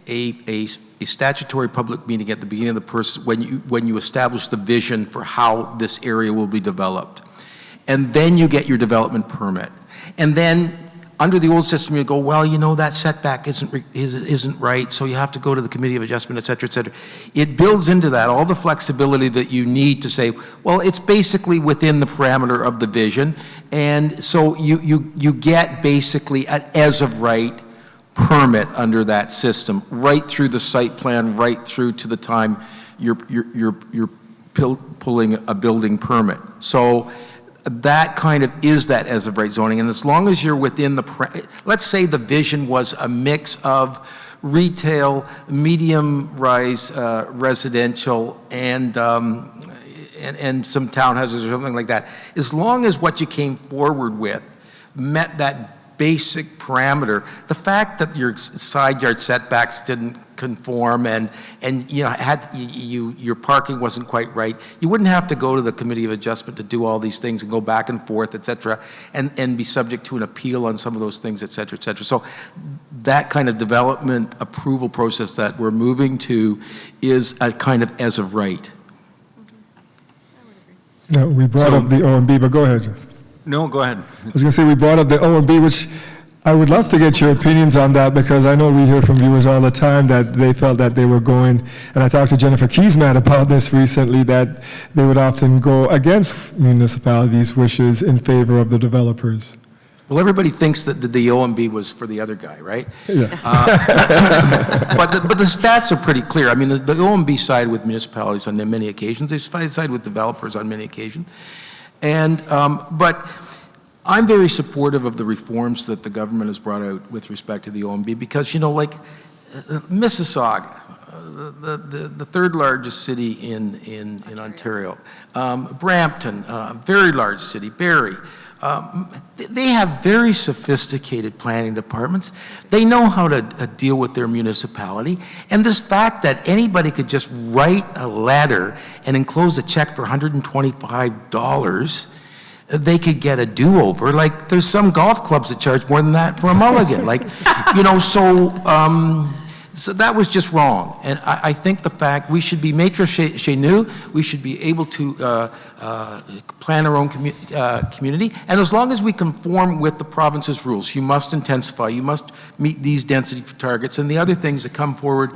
a statutory public meeting at the beginning of the process when you establish the vision for how this area will be developed. And then you get your development permit. And then under the old system, you go, well, you know, that setback isn't right, so you have to go to the Committee of Adjustment, et cetera, et cetera. It builds into that all the flexibility that you need to say, well, it's basically within the parameter of the vision, and so you get basically an as-of-right permit under that system, right through the site plan, right through to the time you're pulling a building permit. So that kind of is that as-of-right zoning, and as long as you're within let's say the vision was a mix of retail, medium-rise residential, and some townhouses or something like that. As long as what you came forward with met that basic parameter, the fact that your side yard setbacks didn't conform and you know your parking wasn't quite right, you wouldn't have to go to the Committee of Adjustment to do all these things and go back and forth, et cetera, and be subject to an appeal on some of those things, et cetera, et cetera. So that kind of development approval process that we're moving to is a kind of as of right. Now, we brought up the OMB, but go ahead, Jeff. No, go ahead. I was going to say we brought up the OMB, which I would love to get your opinions on that, because I know we hear from viewers all the time that they felt that they were going, and I talked to Jennifer Keesman about this recently, that they would often go against municipalities' wishes in favor of the developers. Well, everybody thinks that the OMB was for the other guy, right? Yeah. But the stats are pretty clear. I mean, the OMB side with municipalities on many occasions. They side with developers on many occasions. And, but I'm very supportive of the reforms that the government has brought out with respect to the OMB, because, you know, like, Mississauga, the third largest city in Ontario. Brampton, very large city. Barrie. They have very sophisticated planning departments. They know how to deal with their municipality. And this fact that anybody could just write a letter and enclose a check for $125, they could get a do-over. Like, there's some golf clubs that charge more than that for a mulligan. Like, you know, so that was just wrong. And I think the fact we should be maître chez nous, we should be able to plan our own community. And as long as we conform with the province's rules, you must intensify, you must meet these density targets and the other things that come forward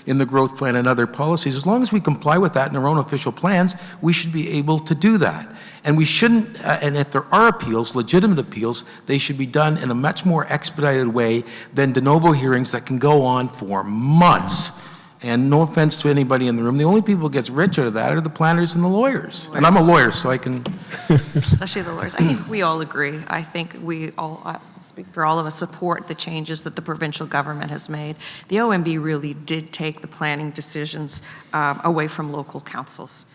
in the growth plan and other policies, as long as we comply with that in our own official plans, we should be able to do that. And we shouldn't, and if there are appeals, legitimate appeals, they should be done in a much more expedited way than de novo hearings that can go on for months. And no offense to anybody in the room, the only people who gets rich out of that are the planners and the lawyers. And I'm a lawyer, so I can... Especially the lawyers. I think we all agree. I think we all, speak for all of us, support the changes that the provincial government has made. The OMB really did take the planning decisions away from local councils.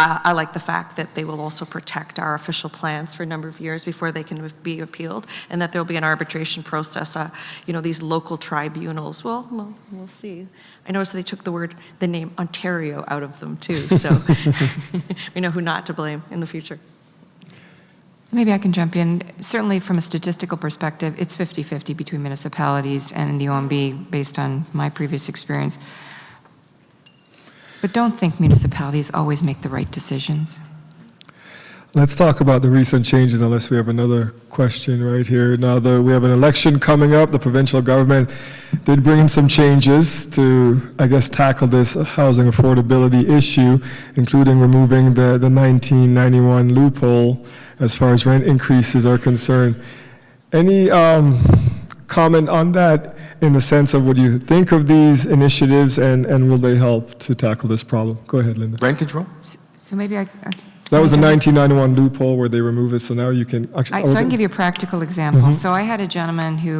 I like the fact that they will also protect our official plans for a number of years before they can be appealed, and that there will be an arbitration process. You know, these local tribunals, well, we'll see. I noticed they took the name Ontario out of them too, so we know who not to blame in the future. Maybe I can jump in. Certainly from a statistical perspective, it's 50-50 between municipalities and the OMB based on my previous experience. But don't think municipalities always make the right decisions. Let's talk about the recent changes, unless we have another question right here. Now that we have an election coming up, the provincial government did bring in some changes to, I guess, tackle this housing affordability issue, including removing the 1991 loophole as far as rent increases are concerned. Any comment on that in the sense of what you think of these initiatives and will they help to tackle this problem? Go ahead, Linda. Rent control? So maybe I That was the 1991 loophole where they removed it, so now you can... So I can give you a practical example. So I had a gentleman who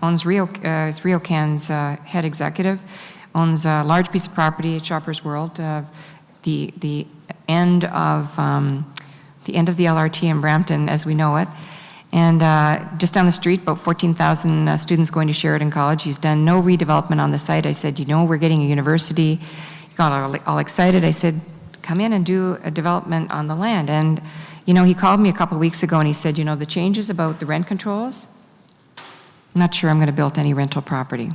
owns RioCan's head executive, owns a large piece of property at Shoppers World, the end of the LRT in Brampton as we know it. And just down the street, about 14,000 students going to Sheridan College. He's done no redevelopment on the site. I said, you know, we're getting a university. He got all excited. I said, come in and do a development on the land. And, you know, he called me a couple of weeks ago and he said, you know, the changes about the rent controls, I'm not sure I'm going to build any rental property.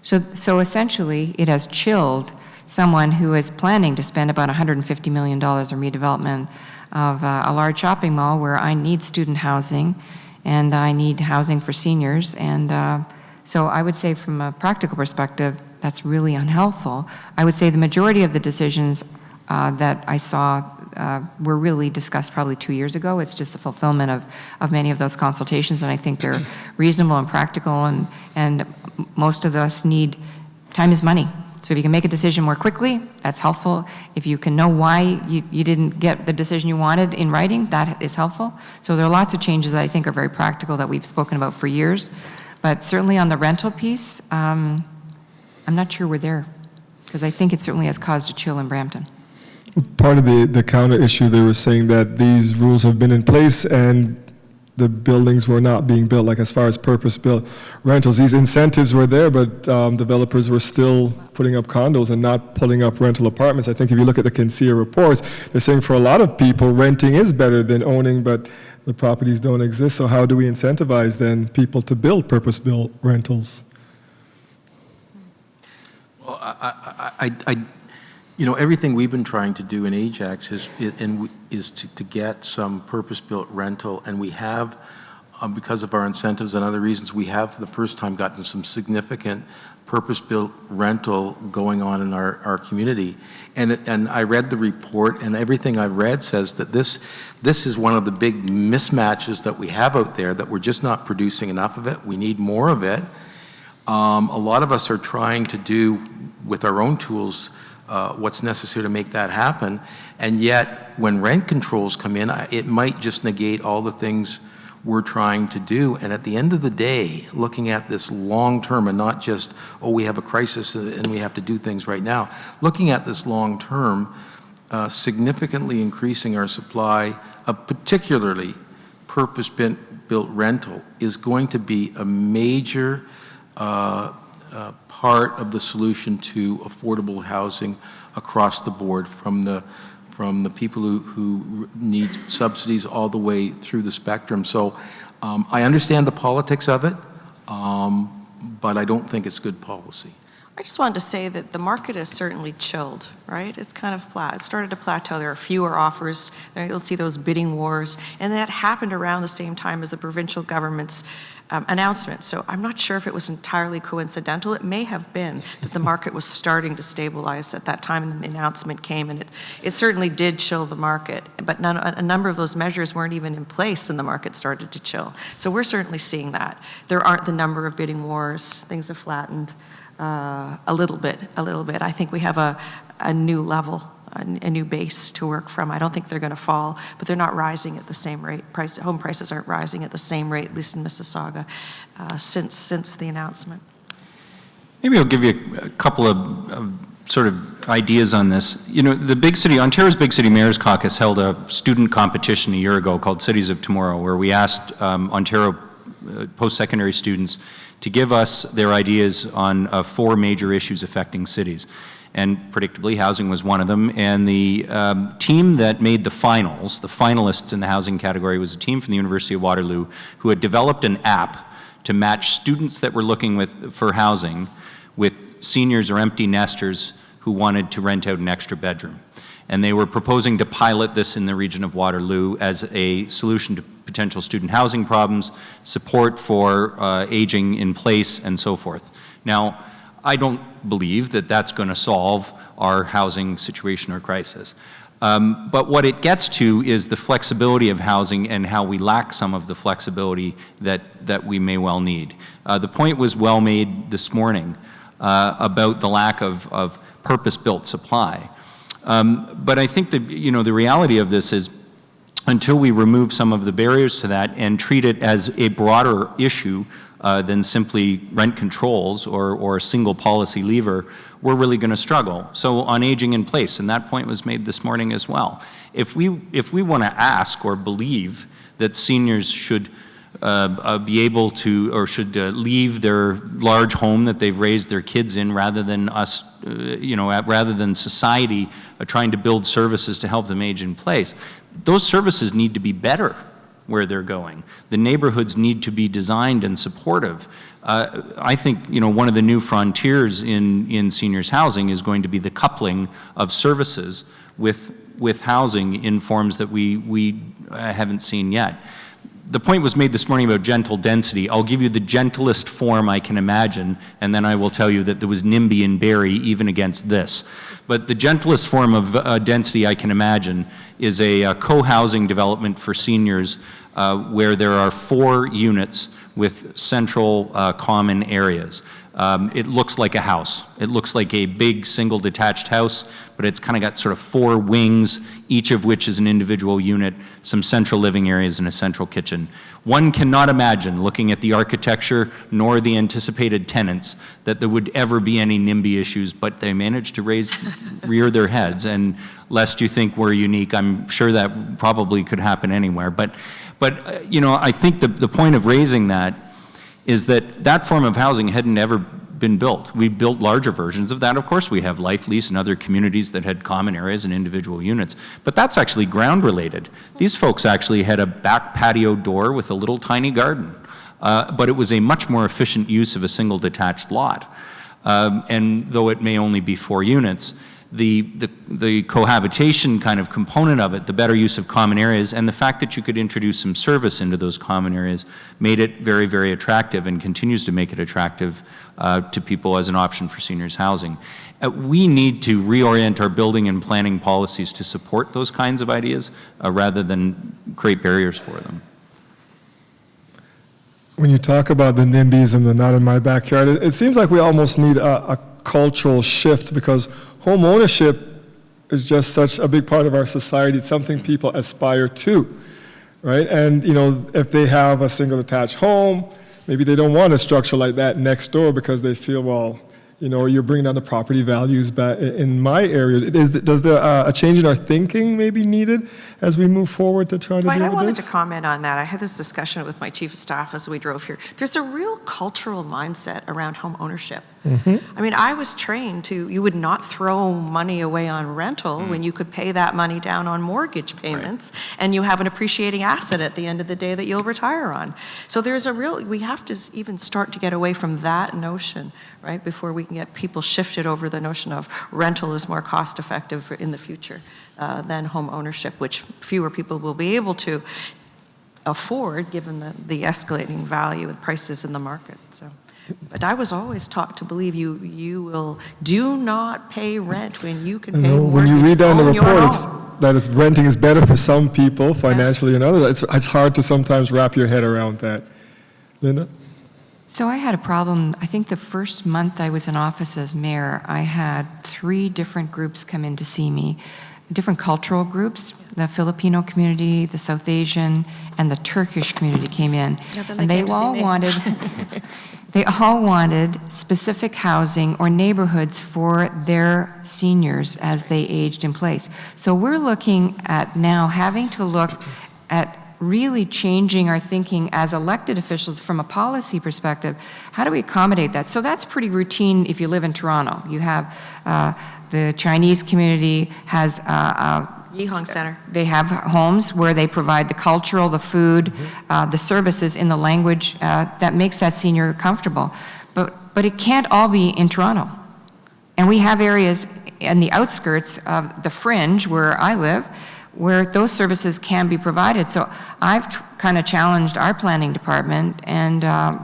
So essentially, it has chilled someone who is planning to spend about $150 million in redevelopment of a large shopping mall where I need student housing and I need housing for seniors. And so I would say from a practical perspective, that's really unhelpful. I would say the majority of the decisions that I saw were really discussed probably 2 years ago. It's just the fulfillment of many of those consultations, and I think they're reasonable and practical, and most of us need, time is money. So if you can make a decision more quickly, that's helpful. If you can know why you didn't get the decision you wanted in writing, that is helpful. So there are lots of changes that I think are very practical that we've spoken about for years. But certainly on the rental piece, I'm not sure we're there, because I think it certainly has caused a chill in Brampton. Part of the counter issue, they were saying that these rules have been in place and the buildings were not being built, like as far as purpose-built rentals. These incentives were there, but developers were still putting up condos and not putting up rental apartments. I think if you look at the Kinsia reports, they're saying for a lot of people, renting is better than owning, but the properties don't exist. So how do we incentivize then people to build purpose-built rentals? Well, you know, everything we've been trying to do in Ajax is to get some purpose-built rental, and we have, because of our incentives and other reasons, we have for the first time gotten some significant purpose-built rental going on in our community. And I read the report, and everything I've read says that this is one of the big mismatches that we have out there, that we're just not producing enough of it. We need more of it. A lot of us are trying to do with our own tools what's necessary to make that happen, and yet when rent controls come in, it might just negate all the things we're trying to do. And at the end of the day, looking at this long term and not just, oh, we have a crisis and we have to do things right now, looking at this long term, significantly increasing our supply of particularly purpose-built rental is going to be a major part of the solution to affordable housing across the board, from the people who need subsidies all the way through the spectrum. So I understand the politics of it, but I don't think it's good policy. I just wanted to say that the market has certainly chilled, right? It's kind of flat. It started to plateau. There are fewer offers. You'll see those bidding wars. And that happened around the same time as the provincial government's announcement. So I'm not sure if it was entirely coincidental. It may have been that the market was starting to stabilize at that time and the announcement came, and it certainly did chill the market. But a number of those measures weren't even in place and the market started to chill. So we're certainly seeing that. There aren't the number of bidding wars. Things have flattened a little bit. I think we have a new level, a new base to work from. I don't think they're going to fall, but they're not rising at the same rate. Home prices aren't rising at the same rate, at least in Mississauga, since the announcement. Maybe I'll give you a couple of sort of ideas on this. You know, Ontario's Big City Mayors Caucus held a student competition a year ago called Cities of Tomorrow, where we asked Ontario post-secondary students to give us their ideas on 4 major issues affecting cities. And predictably, housing was one of them. And the team that made the finals, the finalists in the housing category, was a team from the University of Waterloo who had developed an app to match students that were looking for housing with seniors or empty nesters who wanted to rent out an extra bedroom. And they were proposing to pilot this in the region of Waterloo as a solution to potential student housing problems, support for aging in place, and so forth. Now, I don't believe that that's going to solve our housing situation or crisis. But what it gets to is the flexibility of housing and how we lack some of the flexibility that we may well need. The point was well made this morning about the lack of purpose-built supply. But I think that, you know, the reality of this is, until we remove some of the barriers to that and treat it as a broader issue than simply rent controls or a single policy lever, we're really going to struggle. So on aging in place, and that point was made this morning as well. If we want to ask or believe that seniors should be able to, or should leave their large home that they've raised their kids in, rather than us, rather than society trying to build services to help them age in place, those services need to be better where they're going. The neighborhoods need to be designed and supportive. I think, one of the new frontiers in seniors housing is going to be the coupling of services with housing in forms that we haven't seen yet. The point was made this morning about gentle density. I'll give you the gentlest form I can imagine, and then I will tell you that there was NIMBY in Barrie even against this. But the gentlest form of density I can imagine is a co-housing development for seniors where there are 4 units with central common areas. It looks like a house. It looks like a big single detached house, but it's kind of got sort of 4 wings, each of which is an individual unit, some central living areas and a central kitchen. One cannot imagine, looking at the architecture nor the anticipated tenants, that there would ever be any NIMBY issues, but they managed to rear their heads. And lest you think we're unique, I'm sure that probably could happen anywhere. But I think the point of raising that is that form of housing hadn't ever been built. We built larger versions of that. Of course, we have Life Lease and other communities that had common areas and individual units, but that's actually ground related. These folks actually had a back patio door with a little tiny garden, but it was a much more efficient use of a single detached lot. And though it may only be 4 units, the cohabitation kind of component of it, the better use of common areas, and the fact that you could introduce some service into those common areas made it very, very attractive and continues to make it attractive to people as an option for seniors housing. We need to reorient our building and planning policies to support those kinds of ideas rather than create barriers for them. When you talk about the NIMBYs, the not in my backyard, it seems like we almost need a cultural shift, because home ownership is just such a big part of our society. It's something people aspire to. right? And, if they have a single detached home, maybe they don't want a structure like that next door because they feel, well, you're bringing down the property values back in my area. Does a change in our thinking maybe needed as we move forward to try to Dwight, deal I with wanted this? to comment on that. I had this discussion with my chief of staff as we drove here. There's a real cultural mindset around home ownership. I mean, I was trained you would not throw money away on rental when you could pay that money down on mortgage payments, and you have an appreciating asset at the end of the day that you'll retire on. So we have to even start to get away from that notion, right, before we can get people shifted over the notion of rental is more cost effective in the future than home ownership, which fewer people will be able to afford given the escalating value and prices in the market. So, but I was always taught to believe you do not pay rent when you can pay mortgage. When you read down the Own your report, home. renting is better for some people financially and others. It's hard to sometimes wrap your head around that. Linda? So I had a problem. I think the first month I was in office as mayor, I had 3 different groups come in to see me, different cultural groups. The Filipino community, the South Asian, and the Turkish community came in. Yeah, then and they came to see me. They all wanted specific housing or neighborhoods for their seniors as they aged in place. So we're looking at now having to look at really changing our thinking as elected officials from a policy perspective. How do we accommodate that? So that's pretty routine if you live in Toronto. You have the Chinese community has Yihong Center. They have homes where they provide the cultural, the food, the services in the language that makes that senior comfortable. But it can't all be in Toronto. And we have areas in the outskirts of the fringe where I live where those services can be provided. So I've kind of challenged our planning department and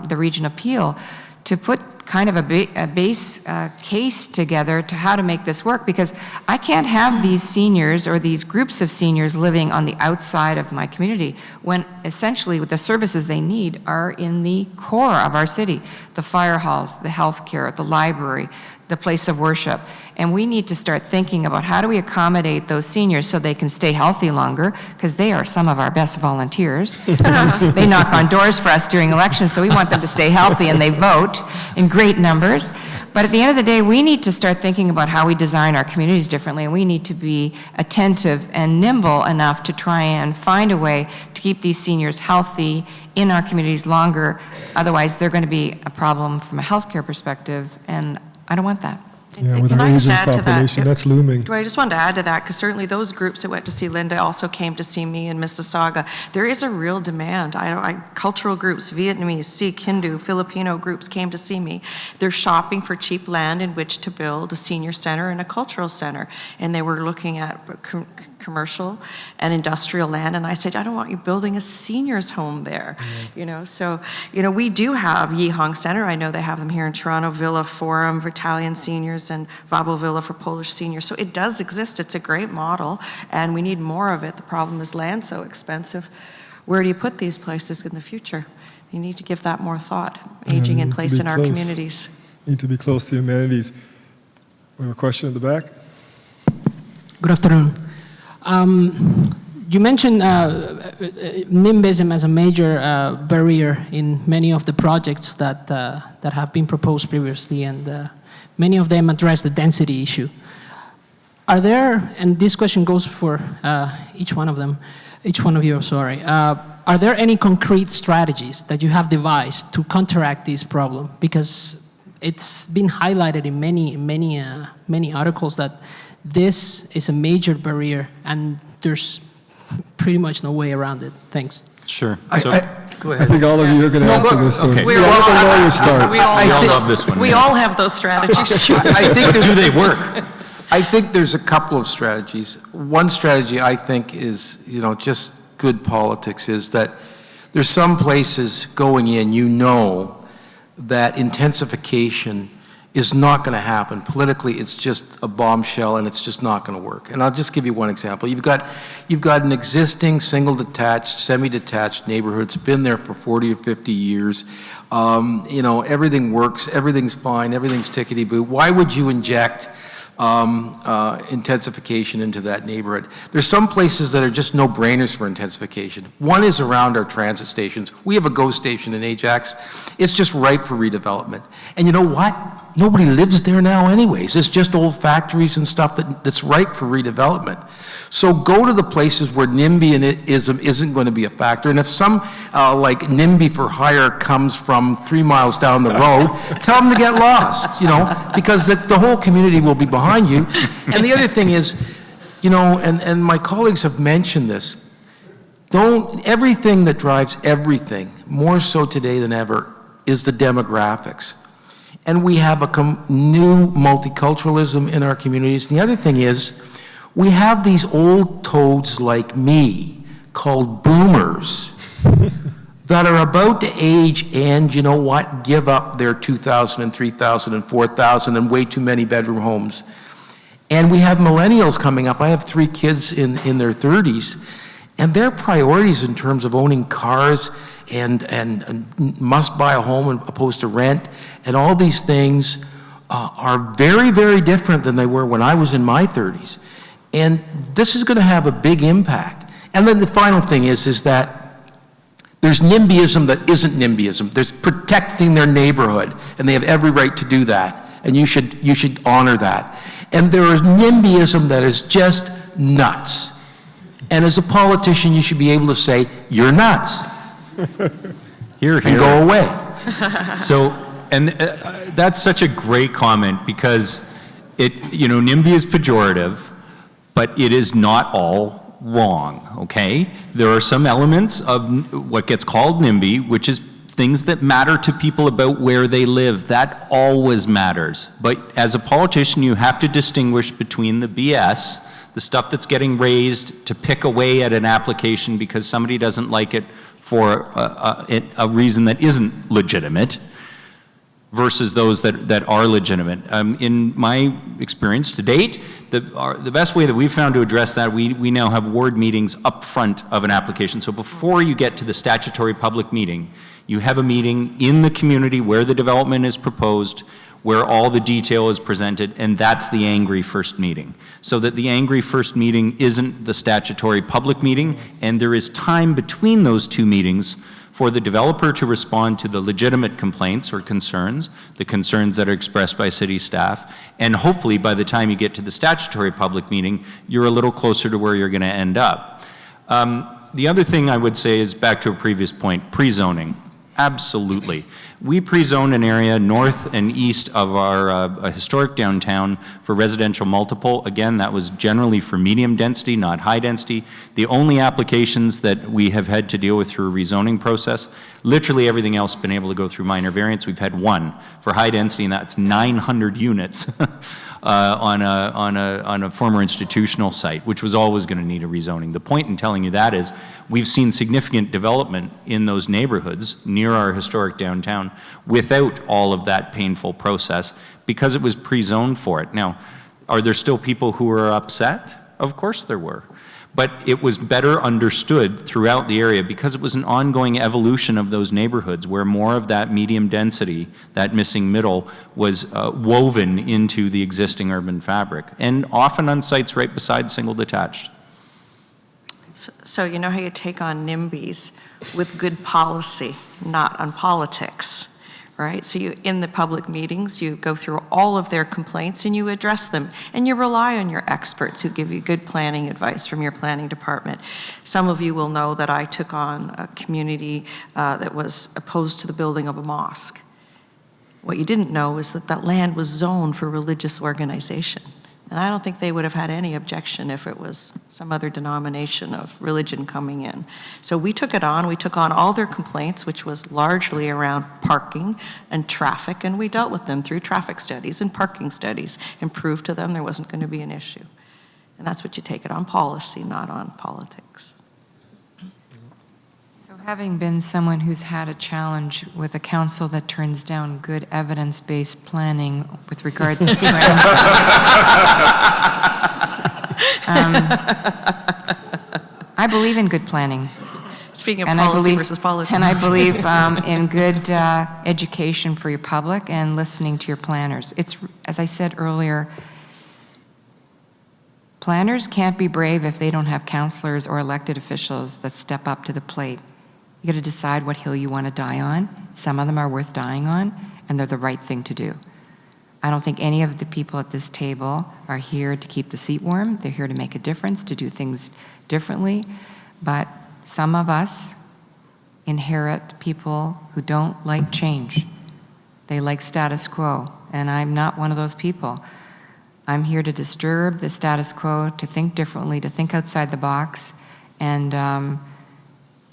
the Region of Peel to put kind of a base case together to how to make this work, because I can't have these seniors or these groups of seniors living on the outside of my community when essentially the services they need are in the core of our city, the fire halls, the healthcare, the library, the place of worship. And we need to start thinking about how do we accommodate those seniors so they can stay healthy longer, because they are some of our best volunteers. They knock on doors for us during elections, so we want them to stay healthy, and they vote in great numbers. But at the end of the day, we need to start thinking about how we design our communities differently, and we need to be attentive and nimble enough to try and find a way to keep these seniors healthy in our communities longer. Otherwise, they're going to be a problem from a healthcare perspective, and I don't want that. Yeah, with Can our I just aging add to that? population, that's looming. Dwight, I just wanted to add to that, because certainly those groups that went to see Linda also came to see me in Mississauga. There is a real demand. Cultural groups, Vietnamese, Sikh, Hindu, Filipino groups came to see me. They're shopping for cheap land in which to build a senior center and a cultural center. And they were looking at commercial and industrial land, and I said, I don't want you building a senior's home there. So we do have Yihong Center. I know they have them here in Toronto, Villa Forum for Italian seniors and Vavo Villa for Polish seniors. So it does exist. It's a great model, and we need more of it. The problem is land's so expensive. Where do you put these places in the future? You need to give that more thought, aging in place in our communities. Need to be close to the amenities. We have a question at the back. Good afternoon. You mentioned NIMBism as a major barrier in many of the projects that have been proposed previously, and many of them address the density issue. Are there, and this question goes for each one of you, sorry. Are there any concrete strategies that you have devised to counteract this problem? Because it's been highlighted in many articles that this is a major barrier, and there's pretty much no way around it. Thanks. Sure. Go I ahead. think all of you are going to answer this one. okay. We Yeah, all let the have- lawyers start. We all I have love those- this one, We yeah. all have those strategies. I think Do they work? I think there's a couple of strategies. One strategy I think is, just good politics, is that there's some places going in, that intensification is not going to happen. Politically, it's just a bombshell, and it's just not going to work. And I'll just give you one example. You've got an existing single-detached, semi-detached neighborhood. It's been there for 40 or 50 years. Everything works, everything's fine, everything's tickety-boo. Why would you inject intensification into that neighborhood. There's some places that are just no-brainers for intensification. One is around our transit stations. We have a GO station in Ajax. It's just ripe for redevelopment. And you know what? Nobody lives there now anyways. It's just old factories and stuff that's ripe for redevelopment. So go to the places where NIMBYism isn't going to be a factor. And if some like NIMBY for hire comes from 3 miles down the road, tell them to get lost, you know, because the whole community will be behind you. And the other thing is, you know, and my colleagues have mentioned this, everything that drives everything, more so today than ever, is the demographics. And we have a new multiculturalism in our communities. And the other thing is, we have these old toads like me, called boomers, that are about to age and, you know what, give up their 2,000 and 3,000 and 4,000 and way too many bedroom homes. And we have millennials coming up. I have 3 kids in their 30s, and their priorities in terms of owning cars and must buy a home opposed to rent, and all these things are very, very different than they were when I was in my 30s. And this is going to have a big impact. And then the final thing is that there's NIMBYism that isn't NIMBYism. There's protecting their neighborhood, and they have every right to do that, and you should honor that. And there is NIMBYism that is just nuts. And as a politician, you should be able to say, you're nuts. Here, and go away. So, and that's such a great comment, because you know, NIMBY is pejorative, but it is not all wrong, okay? There are some elements of what gets called NIMBY, which is things that matter to people about where they live. That always matters. But as a politician, you have to distinguish between the BS, the stuff that's getting raised to pick away at an application because somebody doesn't like it for a reason that isn't legitimate, versus those that are legitimate. In my experience to date, the best way that we've found to address that, we now have ward meetings up front of an application. So before you get to the statutory public meeting, you have a meeting in the community where the development is proposed, where all the detail is presented, and that's the angry first meeting. So that the angry first meeting isn't the statutory public meeting, and there is time between those 2 meetings for the developer to respond to the legitimate complaints or concerns, the concerns that are expressed by city staff, and hopefully by the time you get to the statutory public meeting, you're a little closer to where you're going to end up. The other thing I would say is, back to a previous point, pre-zoning. Absolutely. We pre-zone an area north and east of our historic downtown for residential multiple. Again, that was generally for medium density, not high density. The only applications that we have had to deal with through a rezoning process, literally everything else has been able to go through minor variance. We've had 1 for high density, and that's 900 units on a former institutional site, which was always going to need a rezoning. The point in telling you that is we've seen significant development in those neighborhoods near our historic downtown without all of that painful process because it was pre-zoned for it. Now, are there still people who are upset? Of course there were. But it was better understood throughout the area because it was an ongoing evolution of those neighborhoods where more of that medium density, that missing middle, was woven into the existing urban fabric, and often on sites right beside single detached. So you know how you take on NIMBYs with good policy, not on politics, right? So you, in the public meetings, you go through all of their complaints and you address them, and you rely on your experts who give you good planning advice from your planning department. Some of you will know that I took on a community that was opposed to the building of a mosque. What you didn't know is that that land was zoned for religious organization. And I don't think they would have had any objection if it was some other denomination of religion coming in. So we took it on. We took on all their complaints, which was largely around parking and traffic, and we dealt with them through traffic studies and parking studies and proved to them there wasn't going to be an issue. And that's what you take it on policy, not on politics. Having been someone who's had a challenge with a council that turns down good evidence-based planning with regards to I believe in good planning. Speaking of policy versus politics. And I believe in good education for your public and listening to your planners. It's, as I said earlier, Planners can't be brave if they don't have councillors or elected officials that step up to the plate. You got to decide what hill you want to die on. Some of them are worth dying on, and they're the right thing to do. I don't think any of the people at this table are here to keep the seat warm. They're here to make a difference, to do things differently. But some of us inherit people who don't like change. They like status quo, and I'm not one of those people. I'm here to disturb the status quo, to think differently, to think outside the box, and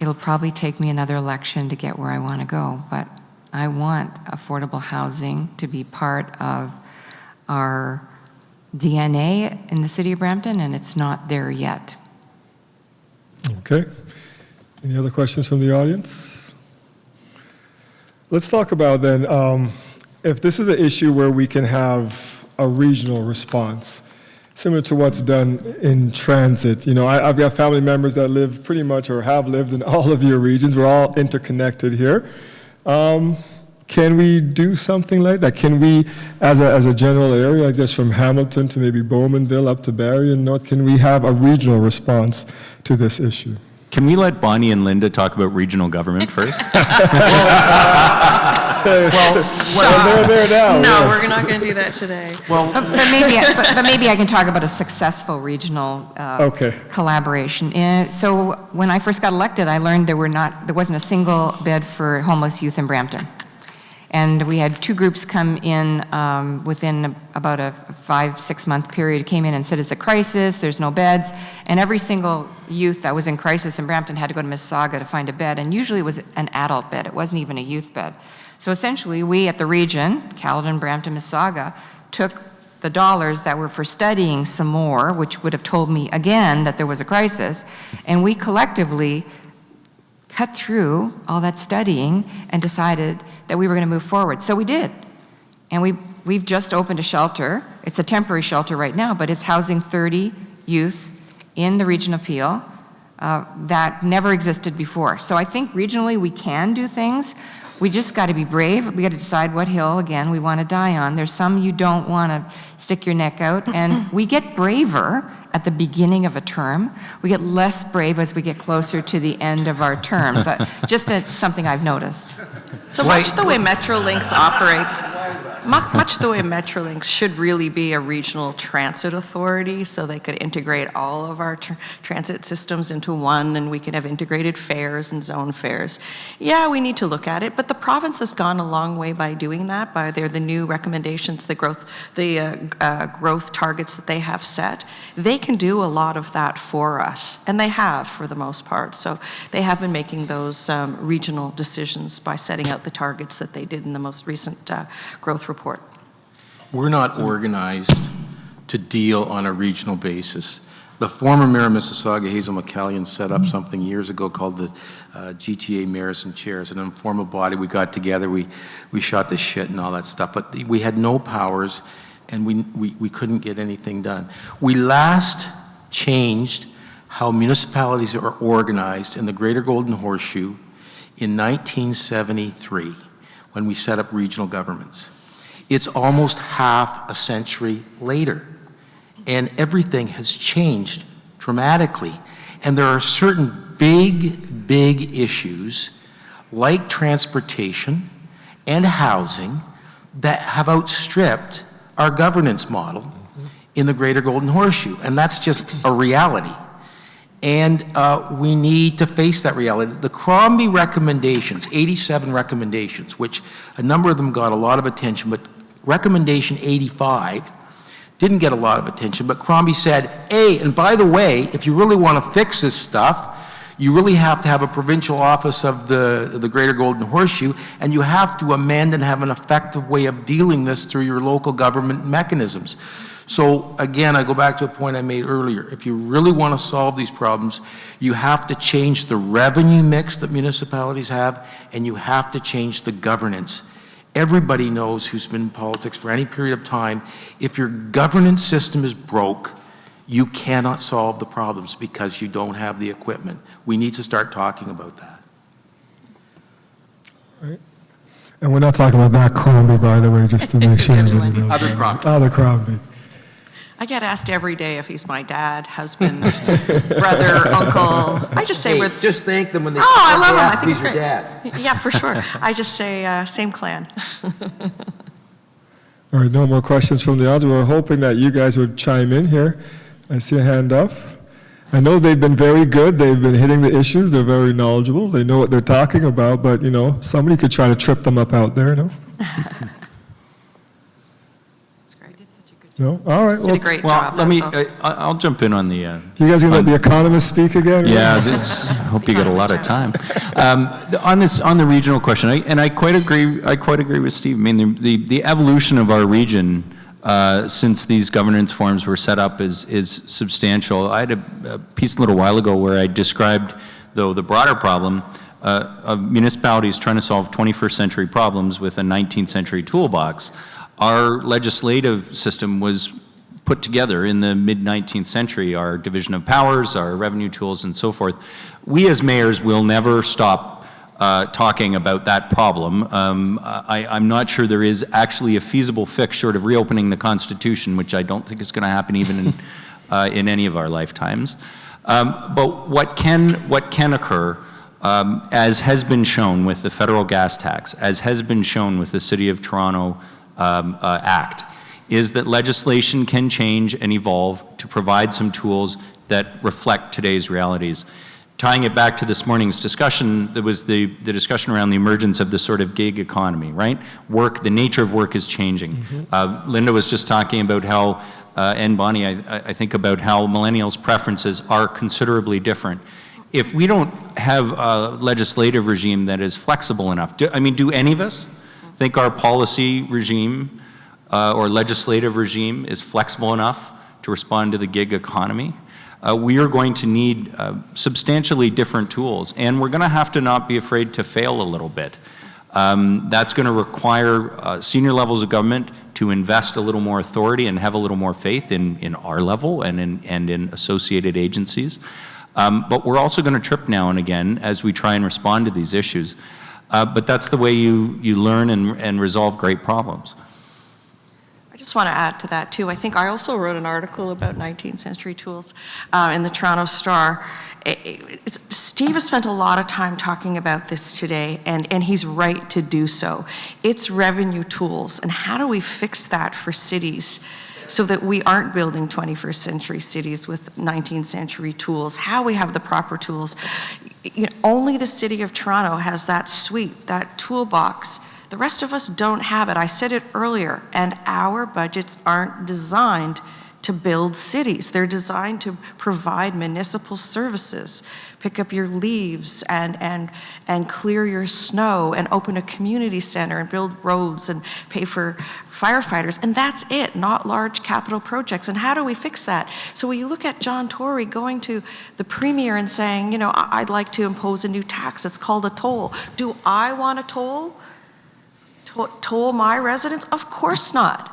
it'll probably take me another election to get where I want to go, but I want affordable housing to be part of our DNA in the city of Brampton, and it's not there yet. Okay. Any other questions from the audience? Let's talk about then, if this is an issue where we can have a regional response, similar to what's done in transit. You know, I've got family members that live pretty much or have lived in all of your regions. We're all interconnected here. Can we do something like that? Can we, as a general area, I guess from Hamilton to maybe Bowmanville up to Barrie and North, can we have a regional response to this issue? Can we let Bonnie and Linda talk about regional government first? Well, they're there now. No, yes. we're not going to do that today. But maybe I can talk about a successful regional collaboration. So when I first got elected, I learned there wasn't a single bed for homeless youth in Brampton. And we had two groups come in within about a 5-6 month period, came in and said, it's a crisis, there's no beds. And every single youth that was in crisis in Brampton had to go to Mississauga to find a bed. And usually it was an adult bed, it wasn't even a youth bed. So essentially we at the region, Caledon, Brampton, Mississauga, took the dollars that were for studying some more, which would have told me again that there was a crisis, and we collectively cut through all that studying and decided that we were going to move forward. So we did. And we've just opened a shelter. It's a temporary shelter right now, but it's housing 30 youth in the region of Peel that never existed before. So I think regionally we can do things. We just got to be brave. We got to decide what hill, again, we want to die on. There's some you don't want to stick your neck out, and we get braver at the beginning of a term. We get less brave as we get closer to the end of our terms. Just something I've noticed. So much the way Metrolinx operates, much the way Metrolinx should really be a regional transit authority, so they could integrate all of our transit systems into one, and we can have integrated fares and zone fares. Yeah, we need to look at it, but the province has gone a long way by doing that, by the new recommendations, the growth targets that they have set. They can do a lot of that for us, and they have for the most part. So they have been making those regional decisions by setting out the targets that they did in the most recent growth report. We're not organized to deal on a regional basis. The former mayor of Mississauga, Hazel McCallion, set up something years ago called the GTHA Mayors and Chairs, an informal body. We got together, we shot the shit and all that stuff, but we had no powers, and we couldn't get anything done. We last changed how municipalities are organized in the Greater Golden Horseshoe in 1973, when we set up regional governments. It's almost half a century later, and everything has changed dramatically. And there are certain big issues, like transportation and housing, that have outstripped our governance model in the Greater Golden Horseshoe, and that's just a reality. And we need to face that reality. The Crombie recommendations, 87 recommendations, which a number of them got a lot of attention, but recommendation 85 didn't get a lot of attention, but Crombie said, hey, and by the way, if you really want to fix this stuff, you really have to have a provincial office of the Greater Golden Horseshoe, and you have to amend and have an effective way of dealing this through your local government mechanisms. So again, I go back to a point I made earlier. If you really want to solve these problems, you have to change the revenue mix that municipalities have, and you have to change the governance. Everybody knows who's been in politics for any period of time, if your governance system is broke, you cannot solve the problems because you don't have the equipment. We need to start talking about that. Right. And we're not talking about that Crombie, by the way, just to make sure everybody knows. Other Crombie. Other Crombie. I get asked every day if he's my dad, husband, brother, uncle. I just say we're... Just thank them when they I love him. I ask think if he's he's your great. dad. Yeah, for sure. I just say same clan. All right, no more questions from the audience. We're hoping that you guys would chime in here. I see a hand up. I know they've been very good. They've been hitting the issues. They're very knowledgeable. They know what they're talking about, but, you know, somebody could try to trip them up out there, no? No? All right. Did a great Well, job. let me, that's all. I'll jump in on the, You guys gonna let the economist speak again? yeah, I hope you get a lot of time. On the regional question, I quite agree with Steve. I mean, the evolution of our region since these governance forms were set up is substantial. I had a piece a little while ago where I described, though, the broader problem of municipalities trying to solve 21st century problems with a 19th century toolbox. Our legislative system was put together in the mid-19th century, our division of powers, our revenue tools, and so forth. We as mayors will never stop talking about that problem. I'm not sure there is actually a feasible fix short of reopening the Constitution, which I don't think is going to happen even in any of our lifetimes. But what can occur, as has been shown with the federal gas tax, as has been shown with the City of Toronto Act, is that legislation can change and evolve to provide some tools that reflect today's realities. Tying it back to this morning's discussion, there was the discussion around the emergence of this sort of gig economy, right? Work, the nature of work is changing. Mm-hmm. Linda was just talking about how, and Bonnie, I think about how millennials' preferences are considerably different. If we don't have a legislative regime that is flexible enough, do any of us think our policy regime or legislative regime is flexible enough to respond to the gig economy? We are going to need substantially different tools, and we're going to have to not be afraid to fail a little bit. That's going to require senior levels of government to invest a little more authority and have a little more faith in our level and in associated agencies. But we're also going to trip now and again as we try and respond to these issues. But that's the way you learn and resolve great problems. I just want to add to that, too. I think I also wrote an article about 19th century tools in the Toronto Star. Steve has spent a lot of time talking about this today, and he's right to do so. It's revenue tools, and how do we fix that for cities so that we aren't building 21st century cities with 19th century tools, how we have the proper tools. Only the City of Toronto has that suite, that toolbox. The rest of us don't have it. I said it earlier, and our budgets aren't designed to build cities. They're designed to provide municipal services, pick up your leaves and clear your snow and open a community center and build roads and pay for firefighters. And that's it, not large capital projects. And how do we fix that? So when you look at John Tory going to the Premier and saying, I'd like to impose a new tax, it's called a toll. Do I want a toll? Toll my residents? Of course not.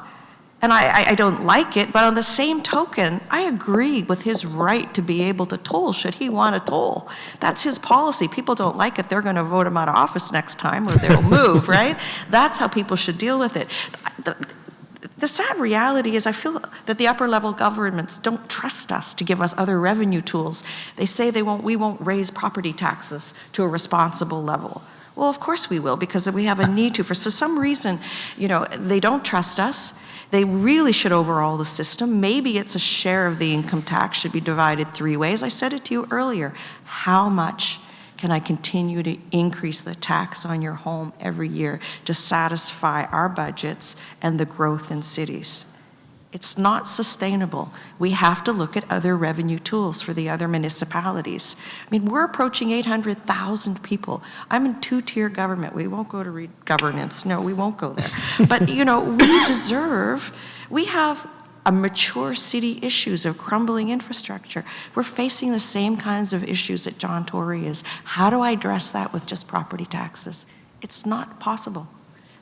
And I don't like it, but on the same token, I agree with his right to be able to toll should he want to toll. That's his policy. People don't like it, they're going to vote him out of office next time or they'll move, right? That's how people should deal with it. The sad reality is I feel that the upper level governments don't trust us to give us other revenue tools. They say we won't raise property taxes to a responsible level. Well, of course we will, because we have a need to. For some reason, they don't trust us. They really should overhaul the system. Maybe it's a share of the income tax should be divided 3 ways. I said it to you earlier. How much can I continue to increase the tax on your home every year to satisfy our budgets and the growth in cities? It's not sustainable. We have to look at other revenue tools for the other municipalities. We're approaching 800,000 people. I'm in 2-tier government. We won't go to governance. No, we won't go there. But, we have a mature city issues of crumbling infrastructure. We're facing the same kinds of issues that John Tory is. How do I address that with just property taxes? It's not possible.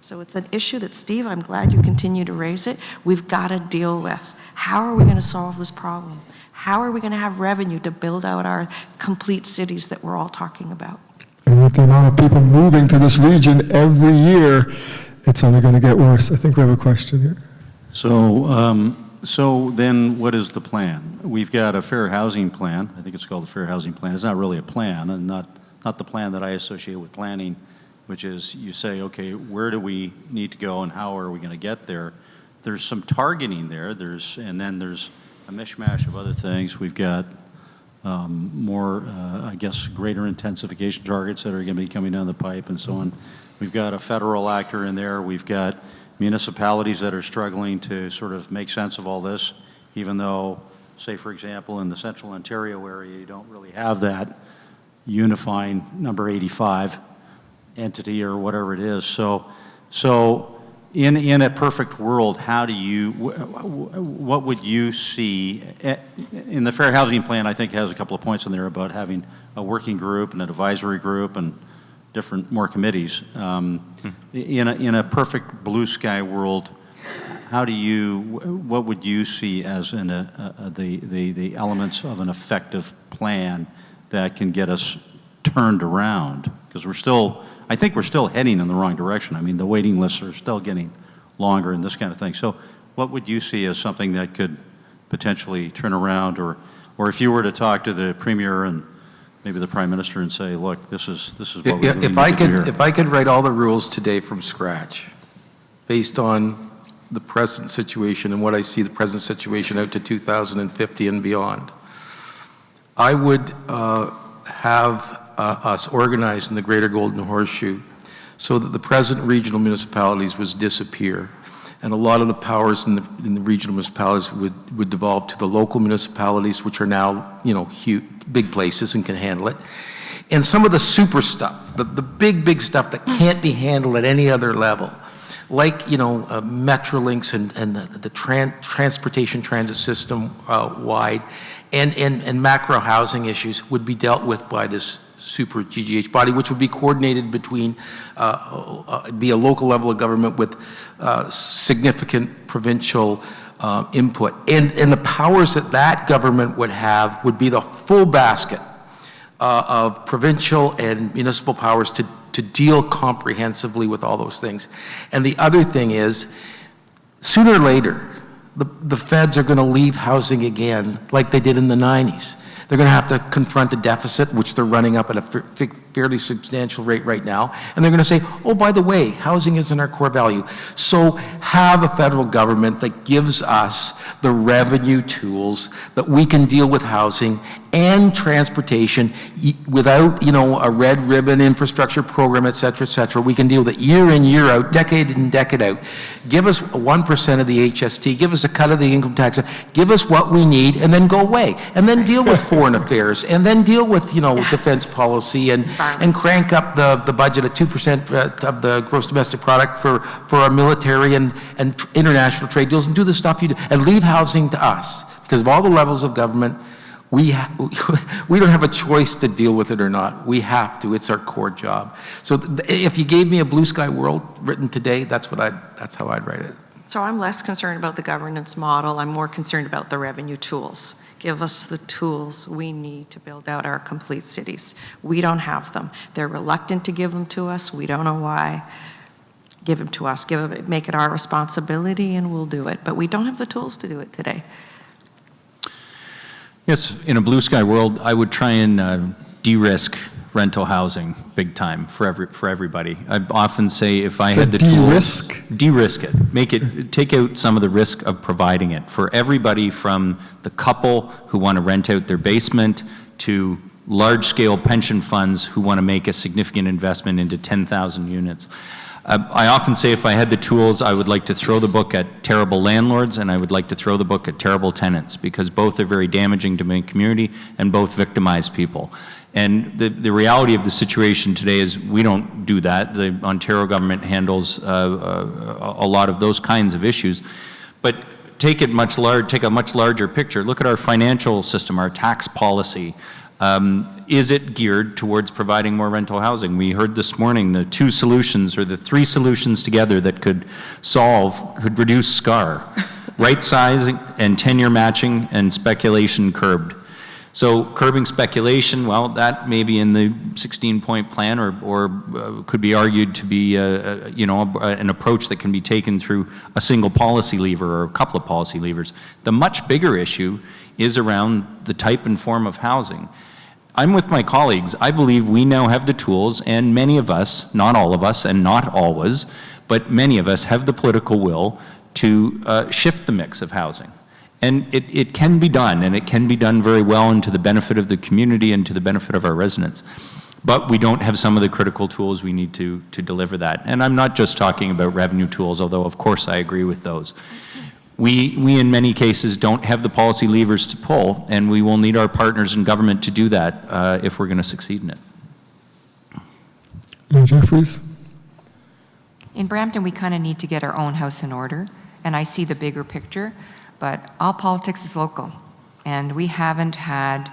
So it's an issue that, Steve, I'm glad you continue to raise it. We've got to deal with. How are we going to solve this problem? How are we going to have revenue to build out our complete cities that we're all talking about? And with the amount of people moving to this region every year, it's only going to get worse. I think we have a question here. So So then what is the plan? We've got a fair housing plan. I think it's called the fair housing plan. It's not really a plan, and not the plan that I associate with planning, which is you say, okay, where do we need to go and how are we going to get there? There's some targeting there. And then there's a mishmash of other things. We've got more, I guess, greater intensification targets that are going to be coming down the pipe and so on. We've got a federal actor in there. We've got municipalities that are struggling to sort of make sense of all this, even though, say, for example, in the central Ontario area, you don't really have that unifying number 85 entity or whatever it is. So in a perfect world, how do you, what would you see, in the fair housing plan, I think has a couple of points in there about having a working group and an advisory group and more committees. In a perfect blue sky world, what would you see as the elements of an effective plan that can get us turned around? Because I think we're still heading in the wrong direction. I mean, the waiting lists are still getting longer and this kind of thing. So what would you see as something that could potentially turn around, or if you were to talk to the Premier and maybe the Prime Minister and say, look, this is what we really need to do here. If I could write all the rules today from scratch, based on the present situation and what I see the present situation out to 2050 and beyond, I would have us organized in the Greater Golden Horseshoe so that the present regional municipalities would disappear, and a lot of the powers in the regional municipalities would devolve to the local municipalities, which are now, huge, big places and can handle it. And some of the super stuff, the big stuff that can't be handled at any other level, like, Metrolinx and the transportation transit system wide, and macro housing issues would be dealt with by this super GTHA body, which would be coordinated between, be a local level of government with significant provincial input. And the powers that government would have would be the full basket of provincial and municipal powers to deal comprehensively with all those things. And the other thing is, sooner or later, the feds are going to leave housing again like they did in the 90s. They're going to have to confront a deficit, which they're running up at a fairly substantial rate right now. And they're going to say, oh, by the way, housing isn't our core value. So have a federal government that gives us the revenue tools that we can deal with housing and transportation without, a red ribbon infrastructure program, et cetera, we can deal with it year in, year out, decade in, decade out. Give us 1% of the HST, give us a cut of the income tax, give us what we need, and then go away. And then deal with foreign affairs, and then deal with, defense policy, and crank up the budget at 2% of the gross domestic product for our military and international trade deals, and do the stuff you do, and leave housing to us. Because of all the levels of government, we don't have a choice to deal with it or not. We have to. It's our core job. So if you gave me a blue sky world written today, that's how I'd write it. So I'm less concerned about the governance model. I'm more concerned about the revenue tools. Give us the tools we need to build out our complete cities. We don't have them. They're reluctant to give them to us. We don't know why. Give them to us. Make it our responsibility, and we'll do it. But we don't have the tools to do it today. Yes, in a blue sky world, I would try and de-risk rental housing big time for everybody. I often say if I had the tools, de-risk it, take out some of the risk of providing it for everybody, from the couple who want to rent out their basement to large-scale pension funds who want to make a significant investment into 10,000 units. I often say if I had the tools, I would like to throw the book at terrible landlords, and I would like to throw the book at terrible tenants, because both are very damaging to my community and both victimize people. And the reality of the situation today is we don't do that. The Ontario government handles a lot of those kinds of issues. But take a much larger picture. Look at our financial system, our tax policy. Is it geared towards providing more rental housing? We heard this morning the two solutions, or the three solutions together that could reduce SCAR. Right sizing and tenure matching and speculation curbed. So curbing speculation, well, that may be in the 16-point plan, or could be argued to be, an approach that can be taken through a single policy lever or a couple of policy levers. The much bigger issue is around the type and form of housing. I'm with my colleagues. I believe we now have the tools, and many of us, not all of us, and not always, but many of us have the political will to shift the mix of housing. And it can be done, and it can be done very well and to the benefit of the community and to the benefit of our residents. But we don't have some of the critical tools we need to deliver that. And I'm not just talking about revenue tools, although of course I agree with those. We in many cases don't have the policy levers to pull, and we will need our partners in government to do that if we're going to succeed in it. Mayor Jeffries? In Brampton, we kind of need to get our own house in order, and I see the bigger picture. But all politics is local, and we haven't had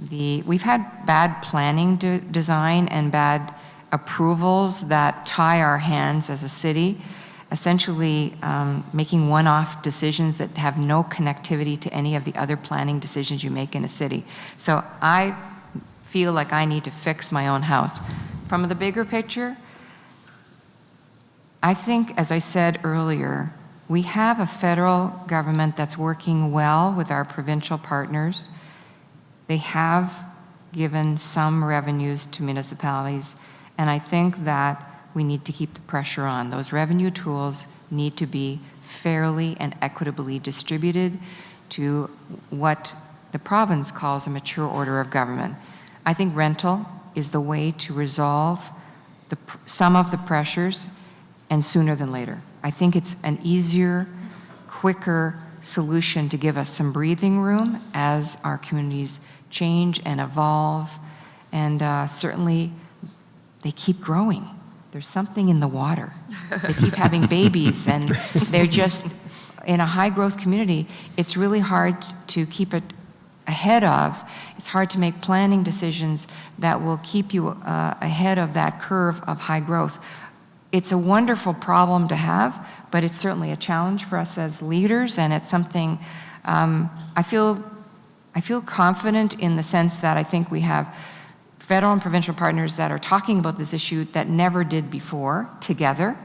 we've had bad planning design and bad approvals that tie our hands as a city, essentially making one-off decisions that have no connectivity to any of the other planning decisions you make in a city. So I feel like I need to fix my own house. From the bigger picture, I think, as I said earlier, we have a federal government that's working well with our provincial partners. They have given some revenues to municipalities, and I think that we need to keep the pressure on. Those revenue tools need to be fairly and equitably distributed to what the province calls a mature order of government. I think rental is the way to resolve some of the pressures, and sooner than later. I think it's an easier, quicker solution to give us some breathing room as our communities change and evolve, and certainly they keep growing. There's something in the water. They keep having babies, and they're just, in a high growth community, it's really hard to keep it ahead of. It's hard to make planning decisions that will keep you ahead of that curve of high growth. It's a wonderful problem to have, but it's certainly a challenge for us as leaders, and it's something I feel confident in the sense that I think we have federal and provincial partners that are talking about this issue that never did before together,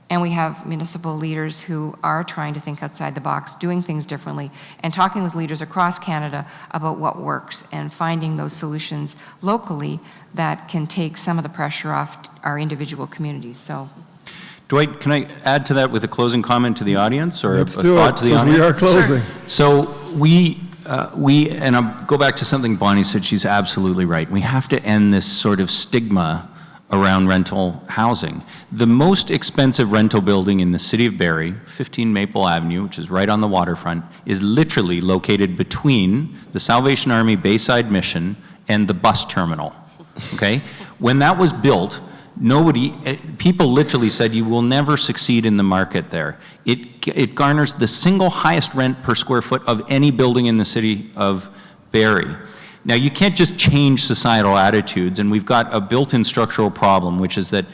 and we have municipal leaders who are trying to think outside the box, doing things differently, and talking with leaders across Canada about what works and finding those solutions locally that can take some of the pressure off our individual communities. So, Dwight, can I add to that with a closing comment to the audience, or Let's a do thought it, to the because audience? we are closing. Sure. So and I'll go back to something Bonnie said. She's absolutely right. We have to end this sort of stigma around rental housing. The most expensive rental building in the city of Barrie, 15 Maple Avenue, which is right on the waterfront, is literally located between the Salvation Army Bayside Mission and the bus terminal, okay? When that was built, people literally said, you will never succeed in the market there. It garners the single highest rent per square foot of any building in the city of Barrie. Now, you can't just change societal attitudes, and we've got a built-in structural problem, which is that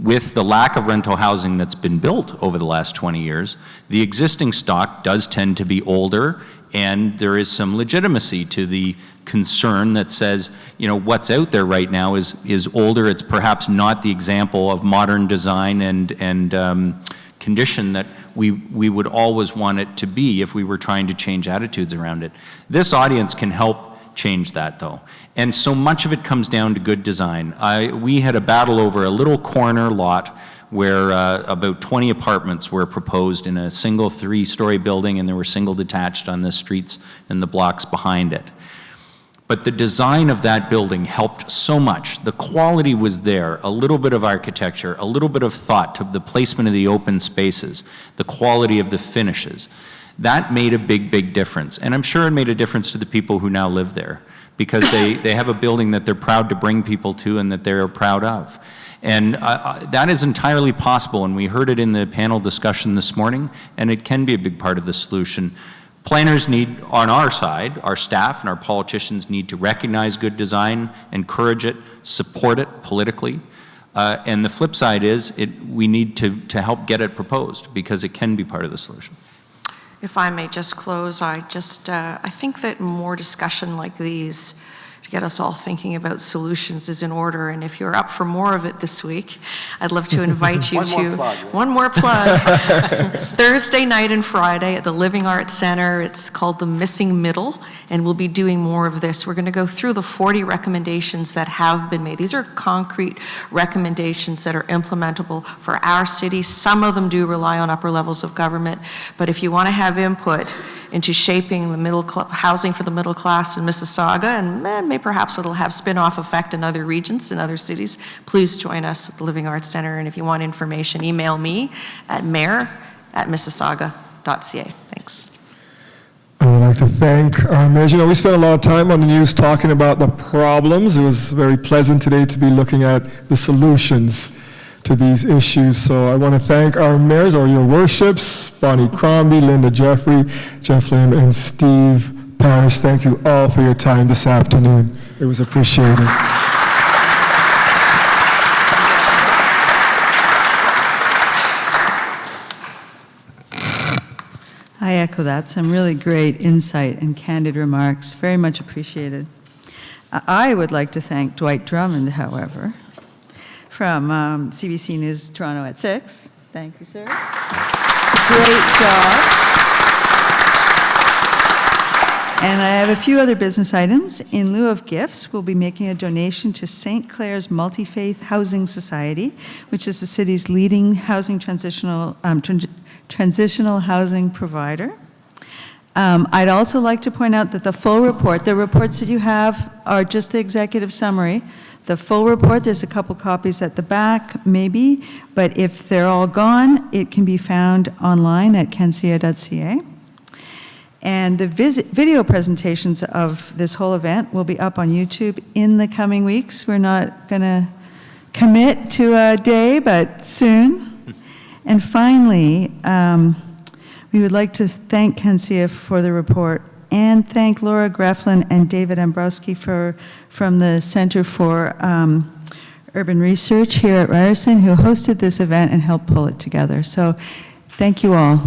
with the lack of rental housing that's been built over the last 20 years, the existing stock does tend to be older, and there is some legitimacy to the concern that says, what's out there right now is older. It's perhaps not the example of modern design and condition that we would always want it to be if we were trying to change attitudes around it. This audience can help change that, though. And so much of it comes down to good design. We had a battle over a little corner lot where about 20 apartments were proposed in a single 3-story building, and there were single detached on the streets and the blocks behind it. But the design of that building helped so much. The quality was there, a little bit of architecture, a little bit of thought to the placement of the open spaces, the quality of the finishes. That made a big, big difference. And I'm sure it made a difference to the people who now live there, because they have a building that they're proud to bring people to and that they're proud of. And that is entirely possible, and we heard it in the panel discussion this morning, and it can be a big part of the solution. Planners need, on our side, our staff and our politicians need to recognize good design, encourage it, support it politically. And the flip side is we need to help get it proposed, because it can be part of the solution. If I may just close, I think that more discussion like these to get us all thinking about solutions is in order. And if you're up for more of it this week, I'd love to invite you one more plug. Thursday night and Friday at the Living Arts Center. It's called The Missing Middle, and we'll be doing more of this. We're going to go through the 40 recommendations that have been made. These are concrete recommendations that are implementable for our city. Some of them do rely on upper levels of government, but if you want to have input into shaping the housing for the middle class in Mississauga, and perhaps it'll have spin-off effect in other regions, in other cities, please join us at the Living Arts Center. And if you want information, email me at mayor@mississauga.ca. Thanks. I would like to thank our mayors. You know, we spent a lot of time on the news talking about the problems. It was very pleasant today to be looking at the solutions to these issues. So I want to thank our mayors, or your worships, Bonnie Crombie, Linda Jeffrey, Jeff Lim, and Steve Parish. Thank you all for your time this afternoon. It was appreciated. I echo that. Some really great insight and candid remarks. Very much appreciated. I would like to thank Dwight Drummond, however, from CBC News Toronto at 6. Thank you, sir. Great job. And I have a few other business items. In lieu of gifts, we'll be making a donation to St. Clair's Multi-Faith Housing Society, which is the city's leading housing transitional housing provider. I'd also like to point out that the full report, the reports that you have are just the executive summary. The full report, there's a couple copies at the back, maybe, but if they're all gone, it can be found online at kensia.ca. And the video presentations of this whole event will be up on YouTube in the coming weeks. We're not going to commit to a day, but soon. And finally, we would like to thank Kensia for the report and thank Laura Greflin and David Ambrowski from the Center for Urban Research here at Ryerson, who hosted this event and helped pull it together. So thank you all.